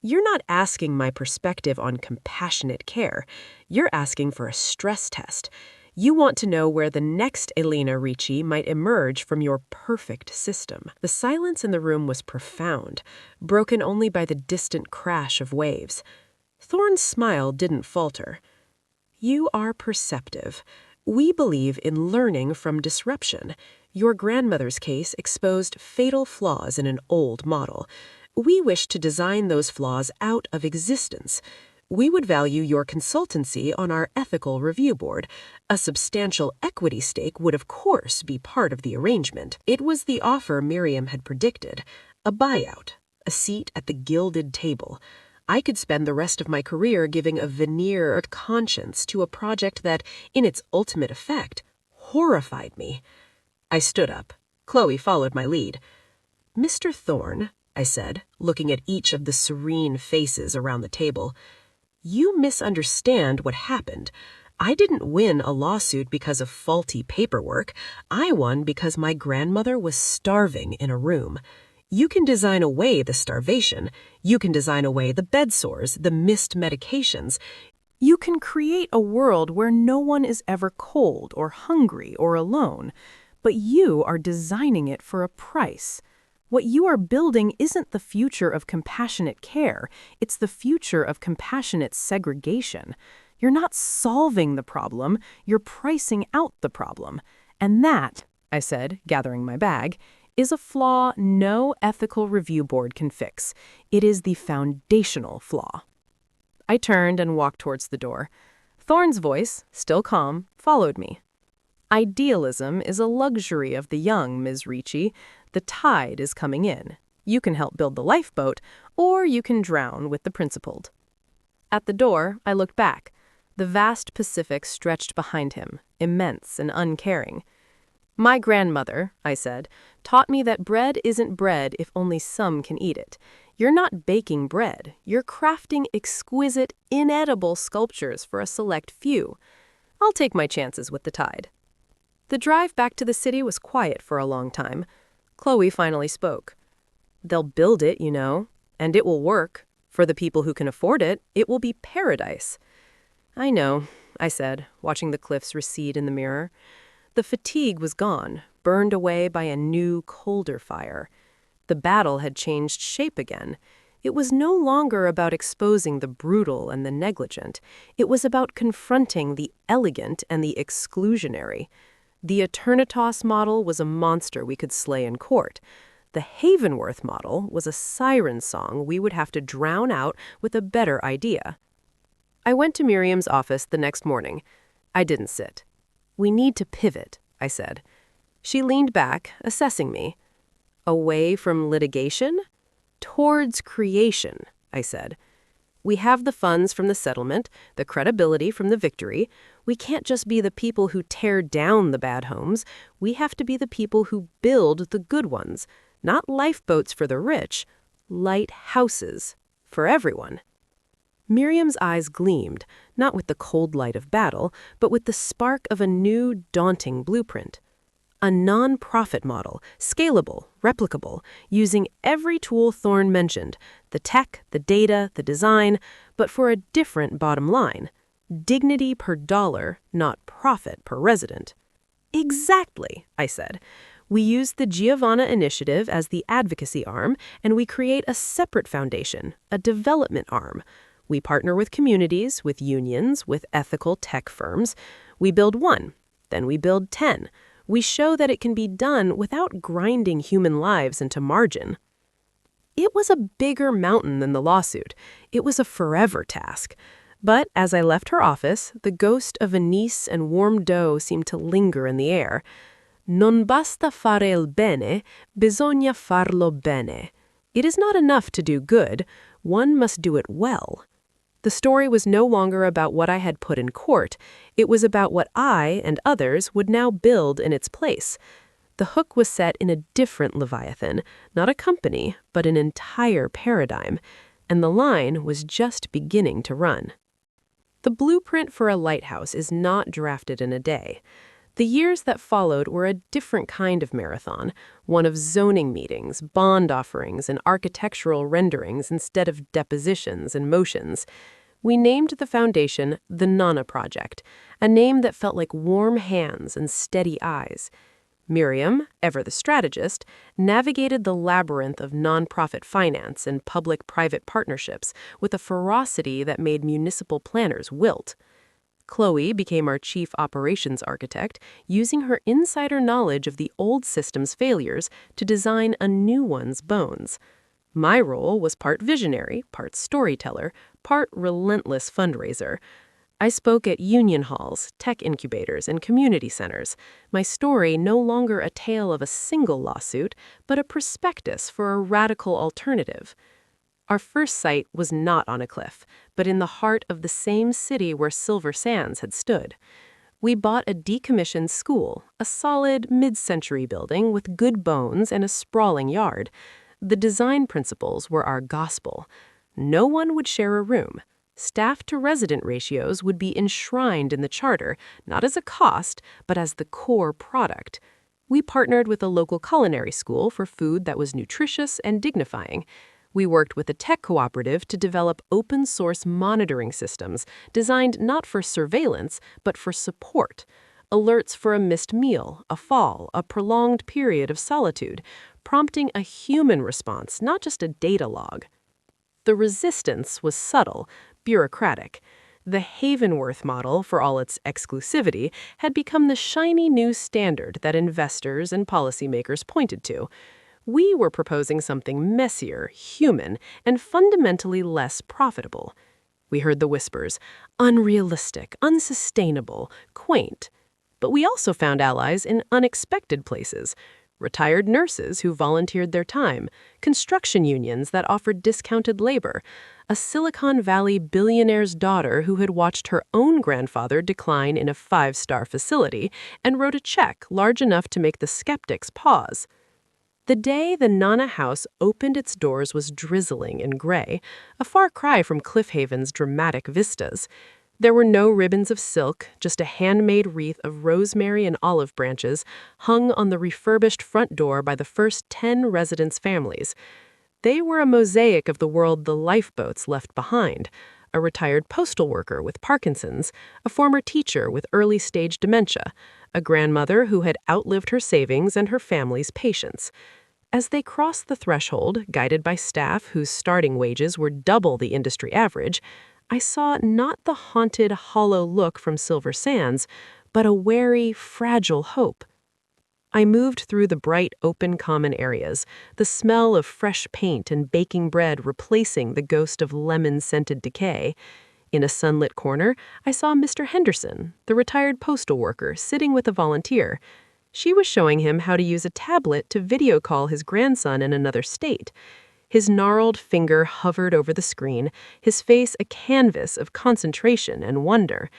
You're not asking my perspective on compassionate care. You're asking for a stress test. You want to know where the next Elena Ricci might emerge from your perfect system. The silence in the room was profound, broken only by the distant crash of waves. Thorne's smile didn't falter. You are perceptive. We believe in learning from disruption. Your grandmother's case exposed fatal flaws in an old model. We wish to design those flaws out of existence. We would value your consultancy on our ethical review board. A substantial equity stake would, of course, be part of the arrangement. It was the offer Miriam had predicted. A buyout. A seat at the gilded table. I could spend the rest of my career giving a veneer of conscience to a project that, in its ultimate effect, horrified me. I stood up. Chloe followed my lead. Mr. Thorne, I said, looking at each of the serene faces around the table, you misunderstand what happened. I didn't win a lawsuit because of faulty paperwork. I won because my grandmother was starving in a room. You can design away the starvation. You can design away the bed sores, the missed medications. You can create a world where no one is ever cold or hungry or alone, but you are designing it for a price. What you are building isn't the future of compassionate care, it's the future of compassionate segregation. You're not solving the problem, you're pricing out the problem. And that, I said, gathering my bag, is a flaw no ethical review board can fix. It is the foundational flaw. I turned and walked towards the door. Thorne's voice, still calm, followed me. Idealism is a luxury of the young, Ms. Ricci. The tide is coming in. You can help build the lifeboat, or you can drown with the principled. At the door, I looked back. The vast Pacific stretched behind him, immense and uncaring. My grandmother, I said, taught me that bread isn't bread if only some can eat it. You're not baking bread. You're crafting exquisite, inedible sculptures for a select few. I'll take my chances with the tide. The drive back to the city was quiet for a long time. Chloe finally spoke. They'll build it, you know, and it will work. For the people who can afford it, it will be paradise. I know, I said, watching the cliffs recede in the mirror. The fatigue was gone, burned away by a new, colder fire. The battle had changed shape again. It was no longer about exposing the brutal and the negligent. It was about confronting the elegant and the exclusionary. The Eternitas model was a monster we could slay in court. The Havenworth model was a siren song we would have to drown out with a better idea. I went to Miriam's office the next morning. I didn't sit. We need to pivot, I said. She leaned back, assessing me. Away from litigation? Towards creation, I said. We have the funds from the settlement, the credibility from the victory. We can't just be the people who tear down the bad homes. We have to be the people who build the good ones. Not lifeboats for the rich, lighthouses for everyone. Miriam's eyes gleamed, not with the cold light of battle, but with the spark of a new, daunting blueprint. A non-profit model, scalable, replicable, using every tool Thorne mentioned, the tech, the data, the design, but for a different bottom line. Dignity per dollar, not profit per resident. Exactly, I said. We use the Giovanna Initiative as the advocacy arm, and we create a separate foundation, a development arm. We partner with communities, with unions, with ethical tech firms. We build one, then we build 10. We show that it can be done without grinding human lives into margin. It was a bigger mountain than the lawsuit. It was a forever task. But as I left her office, the ghost of anise and warm dough seemed to linger in the air. Non basta fare il bene, bisogna farlo bene. It is not enough to do good, one must do it well. The story was no longer about what I had put in court. It was about what I and others would now build in its place. The hook was set in a different Leviathan, not a company, but an entire paradigm, and the line was just beginning to run. The blueprint for a lighthouse is not drafted in a day. The years that followed were a different kind of marathon, one of zoning meetings, bond offerings, and architectural renderings instead of depositions and motions. We named the foundation the Nana Project, a name that felt like warm hands and steady eyes. Miriam, ever the strategist, navigated the labyrinth of nonprofit finance and public-private partnerships with a ferocity that made municipal planners wilt. Chloe became our chief operations architect, using her insider knowledge of the old system's failures to design a new one's bones. My role was part visionary, part storyteller, part relentless fundraiser. I spoke at union halls, tech incubators, and community centers, my story no longer a tale of a single lawsuit, but a prospectus for a radical alternative. Our first site was not on a cliff, but in the heart of the same city where Silver Sands had stood. We bought a decommissioned school, a solid mid-century building with good bones and a sprawling yard. The design principles were our gospel. No one would share a room. Staff-to-resident ratios would be enshrined in the charter, not as a cost, but as the core product. We partnered with a local culinary school for food that was nutritious and dignifying. We worked with a tech cooperative to develop open-source monitoring systems designed not for surveillance, but for support. Alerts for a missed meal, a fall, a prolonged period of solitude, prompting a human response, not just a data log. The resistance was subtle, bureaucratic. The Havenworth model, for all its exclusivity, had become the shiny new standard that investors and policymakers pointed to. We were proposing something messier, human, and fundamentally less profitable. We heard the whispers, unrealistic, unsustainable, quaint. But we also found allies in unexpected places. Retired nurses who volunteered their time, construction unions that offered discounted labor, a Silicon Valley billionaire's daughter who had watched her own grandfather decline in a 5-star facility and wrote a check large enough to make the skeptics pause. The day the Nana House opened its doors was drizzling and gray, a far cry from Cliff Haven's dramatic vistas. There were no ribbons of silk, just a handmade wreath of rosemary and olive branches hung on the refurbished front door by the first 10 residents' families. They were a mosaic of the world the lifeboats left behind, a retired postal worker with Parkinson's, a former teacher with early-stage dementia, a grandmother who had outlived her savings and her family's patience. As they crossed the threshold, guided by staff whose starting wages were double the industry average, I saw not the haunted, hollow look from Silver Sands, but a wary, fragile hope. I moved through the bright, open common areas, the smell of fresh paint and baking bread replacing the ghost of lemon-scented decay. In a sunlit corner, I saw Mr. Henderson, the retired postal worker, sitting with a volunteer. She was showing him how to use a tablet to video call his grandson in another state. His gnarled finger hovered over the screen, his face a canvas of concentration and wonder.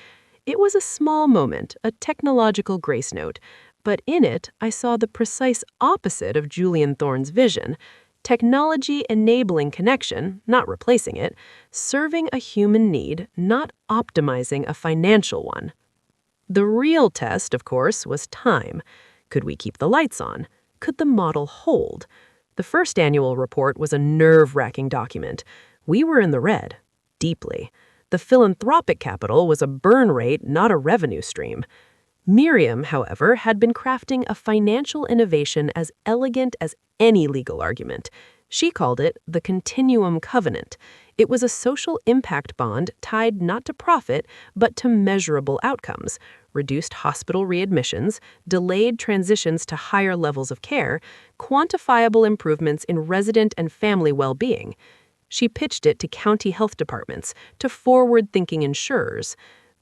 It was a small moment, a technological grace note, but in it I saw the precise opposite of Julian Thorne's vision. Technology enabling connection, not replacing it, serving a human need, not optimizing a financial one. The real test, of course, was time. Could we keep the lights on? Could the model hold? The first annual report was a nerve-wracking document. We were in the red, deeply. The philanthropic capital was a burn rate, not a revenue stream. Miriam, however, had been crafting a financial innovation as elegant as any legal argument. She called it the Continuum Covenant. It was a social impact bond tied not to profit, but to measurable outcomes: reduced hospital readmissions, delayed transitions to higher levels of care, quantifiable improvements in resident and family well-being. She pitched it to county health departments, to forward-thinking insurers.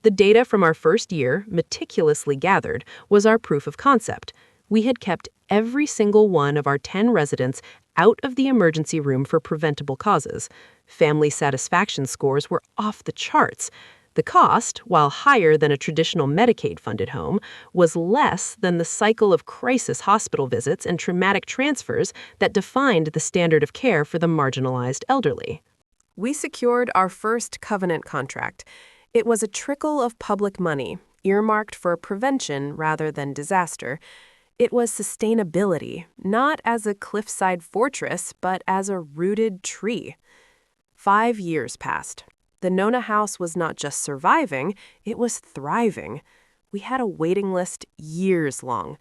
The data from our first year, meticulously gathered, was our proof of concept. We had kept every single one of our 10 residents out of the emergency room for preventable causes. Family satisfaction scores were off the charts. The cost, while higher than a traditional Medicaid-funded home, was less than the cycle of crisis hospital visits and traumatic transfers that defined the standard of care for the marginalized elderly. We secured our first covenant contract. It was a trickle of public money, earmarked for prevention rather than disaster. It was sustainability, not as a cliffside fortress, but as a rooted tree. 5 years passed. The Nona house was not just surviving, it was thriving. We had a waiting list years long.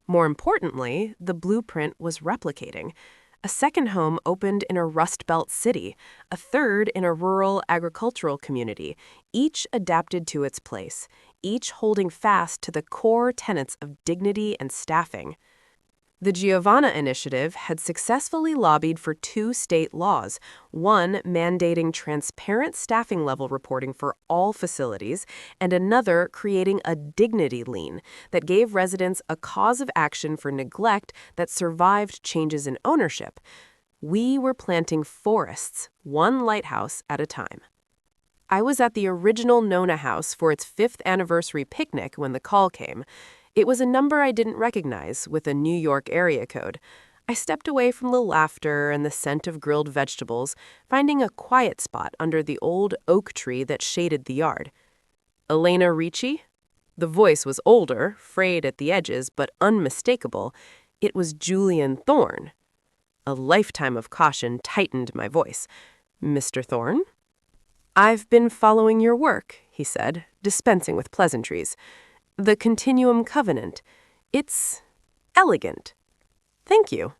More importantly, the blueprint was replicating. A second home opened in a Rust Belt city, a third in a rural agricultural community, each adapted to its place, each holding fast to the core tenets of dignity and staffing. The Giovanna Initiative had successfully lobbied for 2 state laws, one mandating transparent staffing level reporting for all facilities, and another creating a dignity lien that gave residents a cause of action for neglect that survived changes in ownership. We were planting forests, one lighthouse at a time. I was at the original Nona house for its 5th anniversary picnic when the call came. It was a number I didn't recognize with a New York area code. I stepped away from the laughter and the scent of grilled vegetables, finding a quiet spot under the old oak tree that shaded the yard. Elena Ricci? The voice was older, frayed at the edges, but unmistakable. It was Julian Thorne. A lifetime of caution tightened my voice. Mr. Thorne? I've been following your work, he said, dispensing with pleasantries. The Continuum Covenant. It's elegant. Thank you.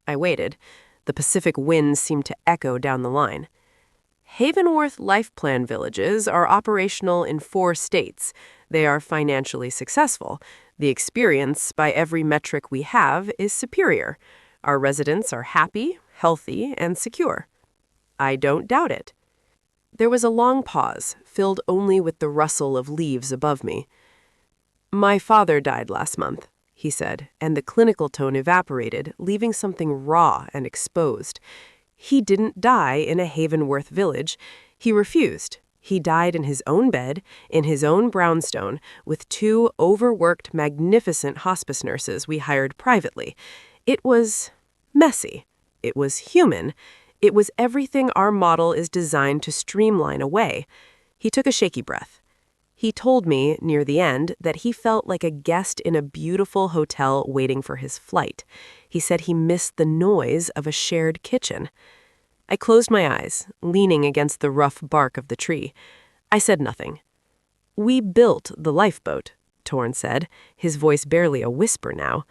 I waited. The Pacific winds seemed to echo down the line. Havenworth Life Plan villages are operational in 4 states. They are financially successful. The experience, by every metric we have, is superior. Our residents are happy, healthy, and secure. I don't doubt it. There was a long pause, filled only with the rustle of leaves above me. My father died last month, he said, and the clinical tone evaporated, leaving something raw and exposed. He didn't die in a Havenworth village. He refused. He died in his own bed, in his own brownstone, with 2 overworked, magnificent hospice nurses we hired privately. It was messy. It was human. It was everything our model is designed to streamline away. He took a shaky breath. He told me, near the end, that he felt like a guest in a beautiful hotel waiting for his flight. He said he missed the noise of a shared kitchen. I closed my eyes, leaning against the rough bark of the tree. I said nothing. We built the lifeboat, Torn said, his voice barely a whisper now.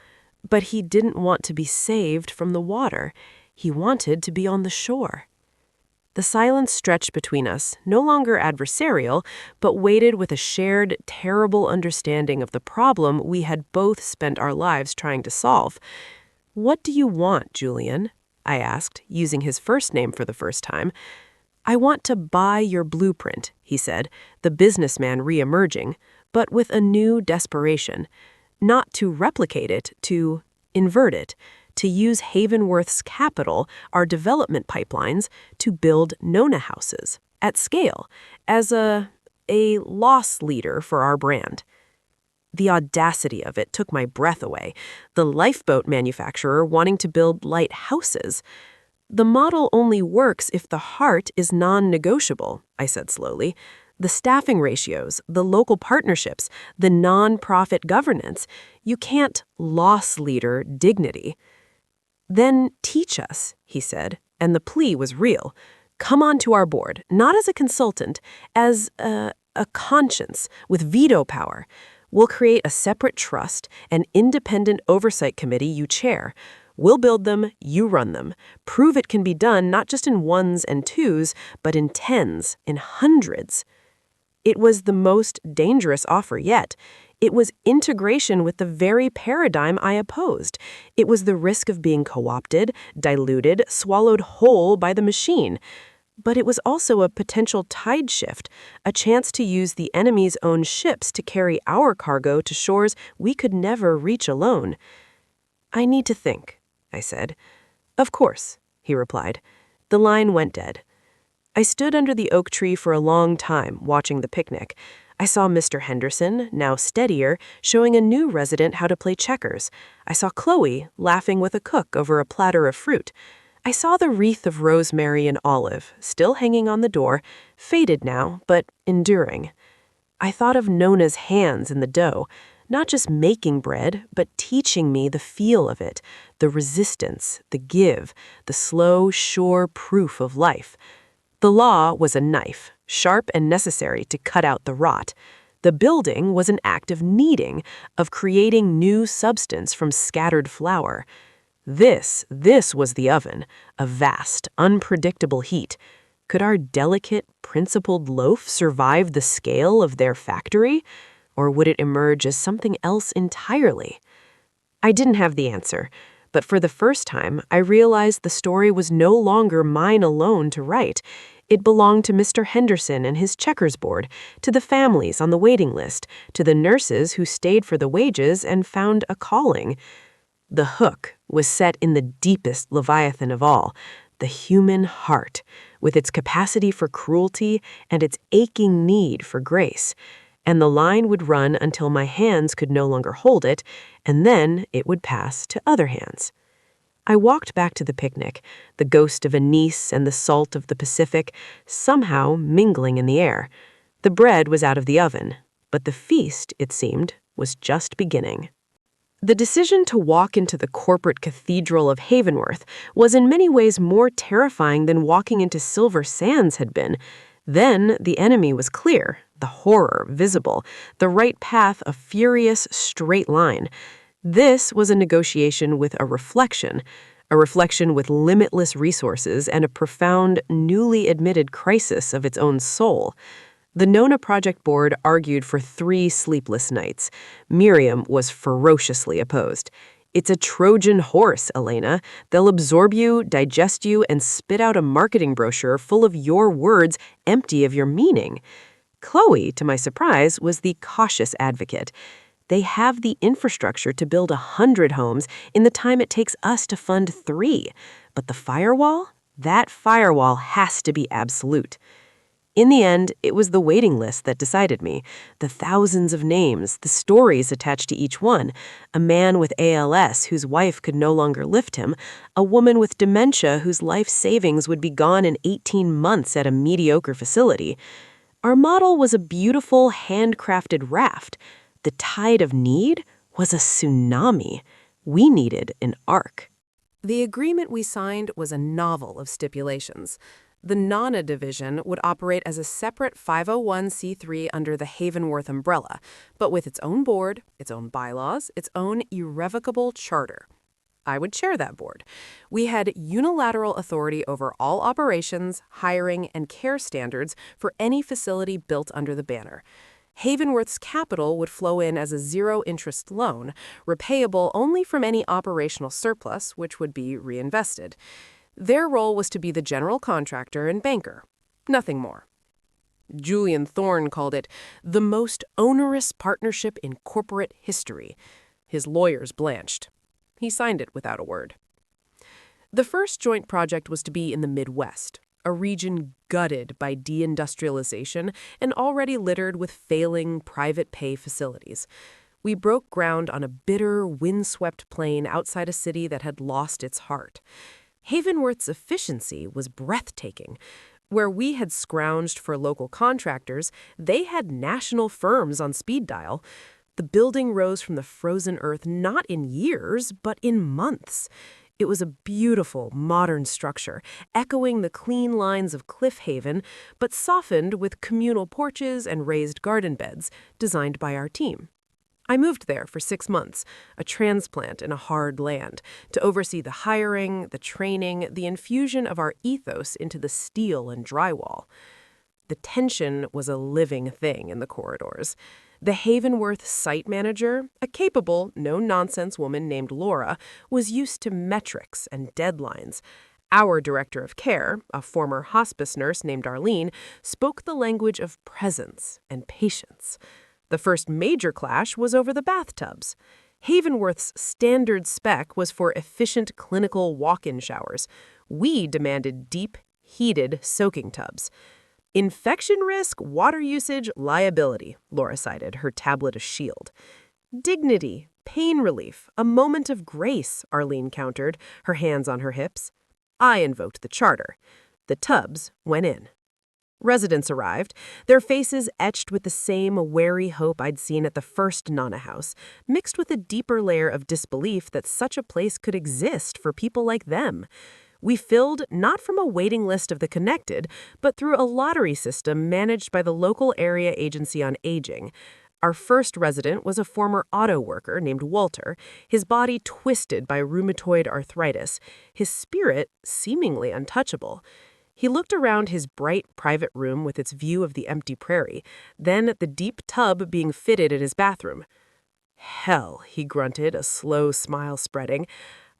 But he didn't want to be saved from the water. He wanted to be on the shore. The silence stretched between us, no longer adversarial, but weighted with a shared, terrible understanding of the problem we had both spent our lives trying to solve. What do you want, Julian? I asked, using his first name for the first time. I want to buy your blueprint, he said, the businessman re-emerging, but with a new desperation. Not to replicate it, to invert it. To use Havenworth's capital, our development pipelines, to build Nona houses at scale as a loss leader for our brand. The audacity of it took my breath away. The lifeboat manufacturer wanting to build lighthouses. The model only works if the heart is non-negotiable, I said slowly. The staffing ratios, the local partnerships, the non-profit governance. You can't loss leader dignity. Then teach us, he said, and the plea was real. Come onto our board, not as a consultant, as a conscience with veto power. We'll create a separate trust, an independent oversight committee you chair. We'll build them, you run them. Prove it can be done not just in ones and twos, but in tens, in hundreds. It was the most dangerous offer yet. It was integration with the very paradigm I opposed. It was the risk of being co-opted, diluted, swallowed whole by the machine. But it was also a potential tide shift, a chance to use the enemy's own ships to carry our cargo to shores we could never reach alone. I need to think, I said. Of course, he replied. The line went dead. I stood under the oak tree for a long time, watching the picnic. I saw Mr. Henderson, now steadier, showing a new resident how to play checkers. I saw Chloe laughing with a cook over a platter of fruit. I saw the wreath of rosemary and olive, still hanging on the door, faded now, but enduring. I thought of Nona's hands in the dough, not just making bread, but teaching me the feel of it, the resistance, the give, the slow, sure proof of life. The law was a knife, sharp and necessary to cut out the rot. The building was an act of kneading, of creating new substance from scattered flour. This was the oven, a vast, unpredictable heat. Could our delicate, principled loaf survive the scale of their factory? Or would it emerge as something else entirely? I didn't have the answer, but for the first time, I realized the story was no longer mine alone to write. It belonged to Mr. Henderson and his checkers board, to the families on the waiting list, to the nurses who stayed for the wages and found a calling. The hook was set in the deepest leviathan of all, the human heart, with its capacity for cruelty and its aching need for grace. And the line would run until my hands could no longer hold it, and then it would pass to other hands. I walked back to the picnic, the ghost of a niece and the salt of the Pacific somehow mingling in the air. The bread was out of the oven, but the feast, it seemed, was just beginning. The decision to walk into the corporate cathedral of Havenworth was in many ways more terrifying than walking into Silver Sands had been. Then the enemy was clear, the horror visible, the right path a furious straight line. This was a negotiation with a reflection with limitless resources and a profound, newly admitted crisis of its own soul. The Nona Project Board argued for 3 sleepless nights. Miriam was ferociously opposed. It's a Trojan horse, Elena. They'll absorb you, digest you, and spit out a marketing brochure full of your words empty of your meaning. Chloe, to my surprise, was the cautious advocate. They have the infrastructure to build 100 homes in the time it takes us to fund 3. But the firewall? That firewall has to be absolute. In the end, it was the waiting list that decided me. The thousands of names, the stories attached to each one. A man with ALS whose wife could no longer lift him. A woman with dementia whose life savings would be gone in 18 months at a mediocre facility. Our model was a beautiful, handcrafted raft. The tide of need was a tsunami. We needed an ark. The agreement we signed was a novel of stipulations. The Nona division would operate as a separate 501c3 under the Havenworth umbrella, but with its own board, its own bylaws, its own irrevocable charter. I would chair that board. We had unilateral authority over all operations, hiring, and care standards for any facility built under the banner. Havenworth's capital would flow in as a zero-interest loan, repayable only from any operational surplus, which would be reinvested. Their role was to be the general contractor and banker, nothing more. Julian Thorne called it the most onerous partnership in corporate history. His lawyers blanched. He signed it without a word. The first joint project was to be in the Midwest, a region gutted by deindustrialization and already littered with failing private pay facilities. We broke ground on a bitter, windswept plain outside a city that had lost its heart. Havenworth's efficiency was breathtaking. Where we had scrounged for local contractors, they had national firms on speed dial. The building rose from the frozen earth not in years, but in months. It was a beautiful, modern structure, echoing the clean lines of Cliff Haven, but softened with communal porches and raised garden beds, designed by our team. I moved there for 6 months, a transplant in a hard land, to oversee the hiring, the training, the infusion of our ethos into the steel and drywall. The tension was a living thing in the corridors. The Havenworth site manager, a capable, no-nonsense woman named Laura, was used to metrics and deadlines. Our director of care, a former hospice nurse named Arlene, spoke the language of presence and patience. The first major clash was over the bathtubs. Havenworth's standard spec was for efficient clinical walk-in showers. We demanded deep, heated soaking tubs. Infection risk, water usage, liability, Laura cited, her tablet a shield. Dignity, pain relief, a moment of grace, Arlene countered, her hands on her hips. I invoked the charter. The tubs went in. Residents arrived, their faces etched with the same wary hope I'd seen at the first Nana house, mixed with a deeper layer of disbelief that such a place could exist for people like them. We filled not from a waiting list of the connected, but through a lottery system managed by the local area agency on aging. Our first resident was a former auto worker named Walter, his body twisted by rheumatoid arthritis, his spirit seemingly untouchable. He looked around his bright private room with its view of the empty prairie, then at the deep tub being fitted in his bathroom. Hell, he grunted, a slow smile spreading.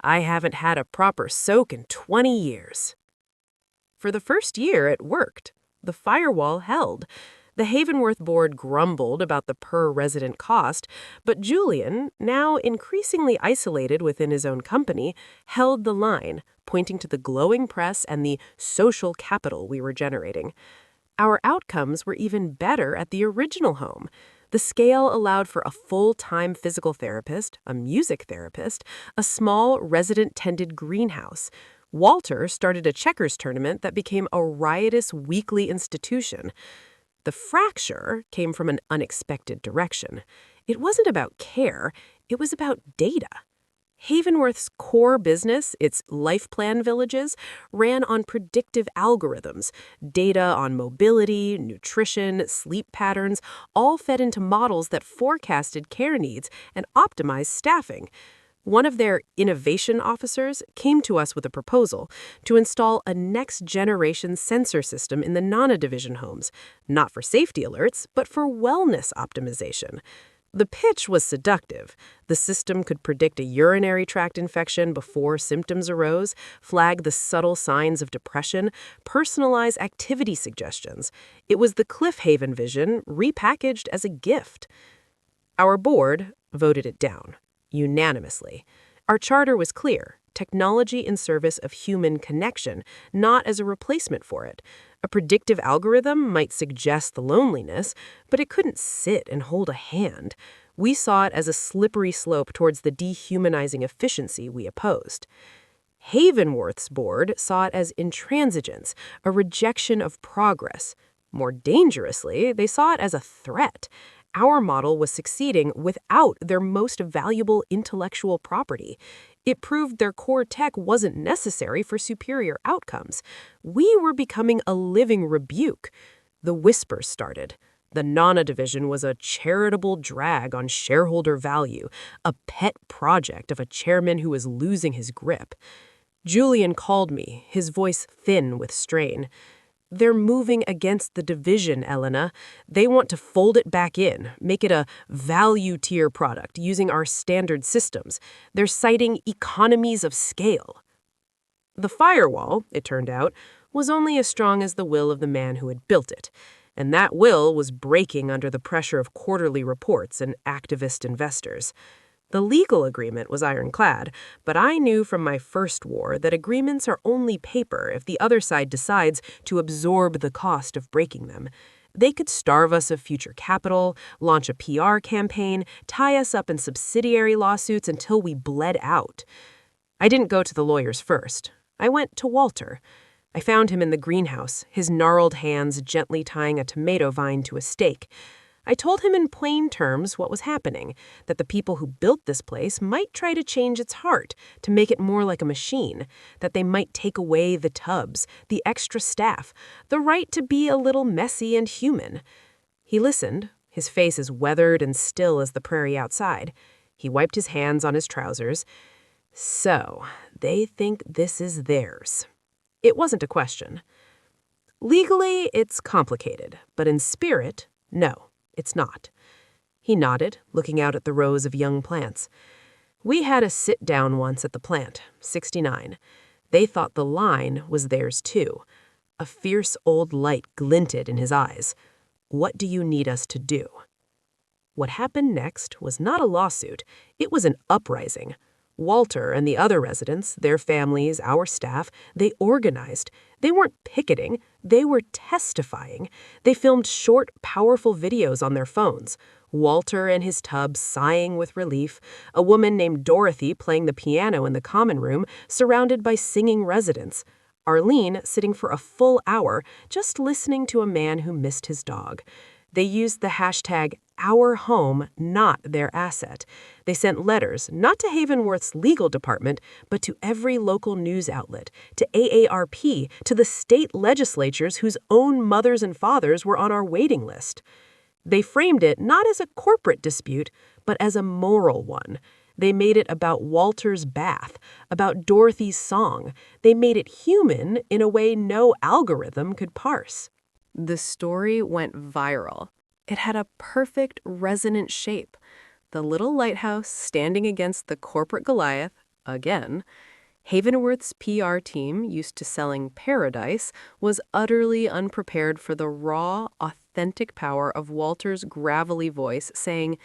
I haven't had a proper soak in 20 years. For the first year, it worked. The firewall held. The Havenworth board grumbled about the per-resident cost, but Julian, now increasingly isolated within his own company, held the line, pointing to the glowing press and the social capital we were generating. Our outcomes were even better at the original home. The scale allowed for a full-time physical therapist, a music therapist, a small resident-tended greenhouse. Walter started a checkers tournament that became a riotous weekly institution. The fracture came from an unexpected direction. It wasn't about care, it was about data. Havenworth's core business, its life plan villages, ran on predictive algorithms, data on mobility, nutrition, sleep patterns, all fed into models that forecasted care needs and optimized staffing. One of their innovation officers came to us with a proposal to install a next-generation sensor system in the Nana Division homes, not for safety alerts, but for wellness optimization. The pitch was seductive. The system could predict a urinary tract infection before symptoms arose, flag the subtle signs of depression, personalize activity suggestions. It was the Cliff Haven vision repackaged as a gift. Our board voted it down. Unanimously. Our charter was clear, technology in service of human connection, not as a replacement for it. A predictive algorithm might suggest the loneliness, but it couldn't sit and hold a hand. We saw it as a slippery slope towards the dehumanizing efficiency we opposed. Havenworth's board saw it as intransigence, a rejection of progress. More dangerously, they saw it as a threat. Our model was succeeding without their most valuable intellectual property. It proved their core tech wasn't necessary for superior outcomes. We were becoming a living rebuke. The whispers started. The Nana division was a charitable drag on shareholder value, a pet project of a chairman who was losing his grip. Julian called me, his voice thin with strain. They're moving against the division, Elena. They want to fold it back in, make it a value tier product using our standard systems. They're citing economies of scale. The firewall, it turned out, was only as strong as the will of the man who had built it, and that will was breaking under the pressure of quarterly reports and activist investors. The legal agreement was ironclad, but I knew from my first war that agreements are only paper if the other side decides to absorb the cost of breaking them. They could starve us of future capital, launch a PR campaign, tie us up in subsidiary lawsuits until we bled out. I didn't go to the lawyers first. I went to Walter. I found him in the greenhouse, his gnarled hands gently tying a tomato vine to a stake. I told him in plain terms what was happening, that the people who built this place might try to change its heart, to make it more like a machine, that they might take away the tubs, the extra staff, the right to be a little messy and human. He listened, his face as weathered and still as the prairie outside. He wiped his hands on his trousers. So, they think this is theirs. It wasn't a question. Legally, it's complicated, but in spirit, no. It's not. He nodded, looking out at the rows of young plants. We had a sit-down once at the plant, 69. They thought the line was theirs too. A fierce old light glinted in his eyes. What do you need us to do? What happened next was not a lawsuit. It was an uprising. Walter and the other residents, their families, our staff, they organized. They weren't picketing, they were testifying. They filmed short, powerful videos on their phones. Walter in his tub sighing with relief, a woman named Dorothy playing the piano in the common room, surrounded by singing residents. Arlene sitting for a full hour, just listening to a man who missed his dog. They used the hashtag Our Home, Not Their Asset. They sent letters, not to Havenworth's legal department, but to every local news outlet, to AARP, to the state legislatures whose own mothers and fathers were on our waiting list. They framed it not as a corporate dispute, but as a moral one. They made it about Walter's bath, about Dorothy's song. They made it human in a way no algorithm could parse. The story went viral. It had a perfect resonant shape. The little lighthouse standing against the corporate Goliath, again. Havenworth's PR team, used to selling paradise, was utterly unprepared for the raw, authentic power of Walter's gravelly voice saying,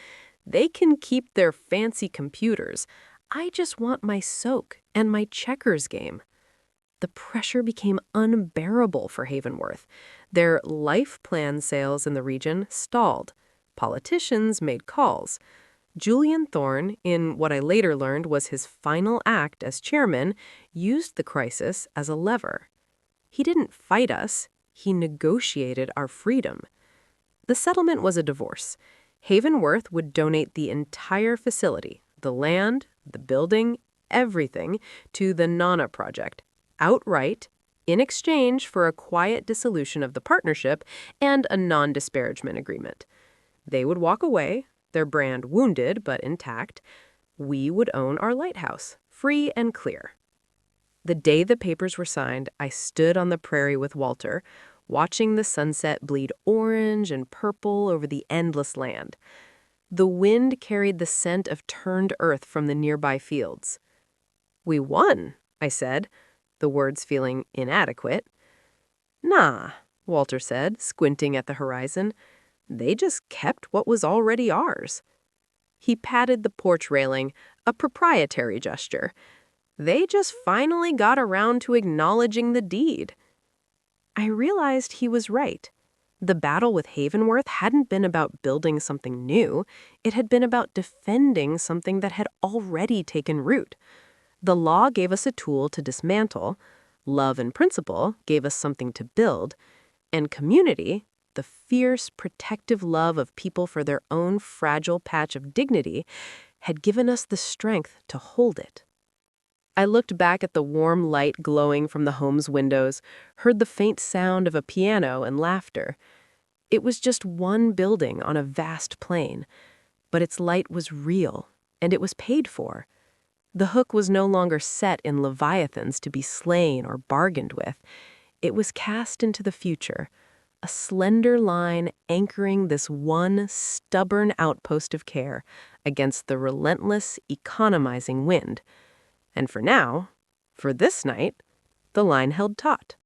"They can keep their fancy computers. I just want my soak and my checkers game." The pressure became unbearable for Havenworth. Their life plan sales in the region stalled. Politicians made calls. Julian Thorne, in what I later learned was his final act as chairman, used the crisis as a lever. He didn't fight us, he negotiated our freedom. The settlement was a divorce. Havenworth would donate the entire facility, the land, the building, everything, to the Nana Project, outright, in exchange for a quiet dissolution of the partnership and a non-disparagement agreement. They would walk away, their brand wounded but intact. We would own our lighthouse, free and clear. The day the papers were signed, I stood on the prairie with Walter, watching the sunset bleed orange and purple over the endless land. The wind carried the scent of turned earth from the nearby fields. "We won," I said, the words feeling inadequate. "Nah," Walter said, squinting at the horizon. "They just kept what was already ours." He patted the porch railing, a proprietary gesture. "They just finally got around to acknowledging the deed." I realized he was right. The battle with Havenworth hadn't been about building something new. It had been about defending something that had already taken root. The law gave us a tool to dismantle, love and principle gave us something to build, and community, the fierce, protective love of people for their own fragile patch of dignity, had given us the strength to hold it. I looked back at the warm light glowing from the home's windows, heard the faint sound of a piano and laughter. It was just one building on a vast plain, but its light was real, and it was paid for. The hook was no longer set in leviathans to be slain or bargained with. It was cast into the future, a slender line anchoring this one stubborn outpost of care against the relentless, economizing wind. And for now, for this night, the line held taut.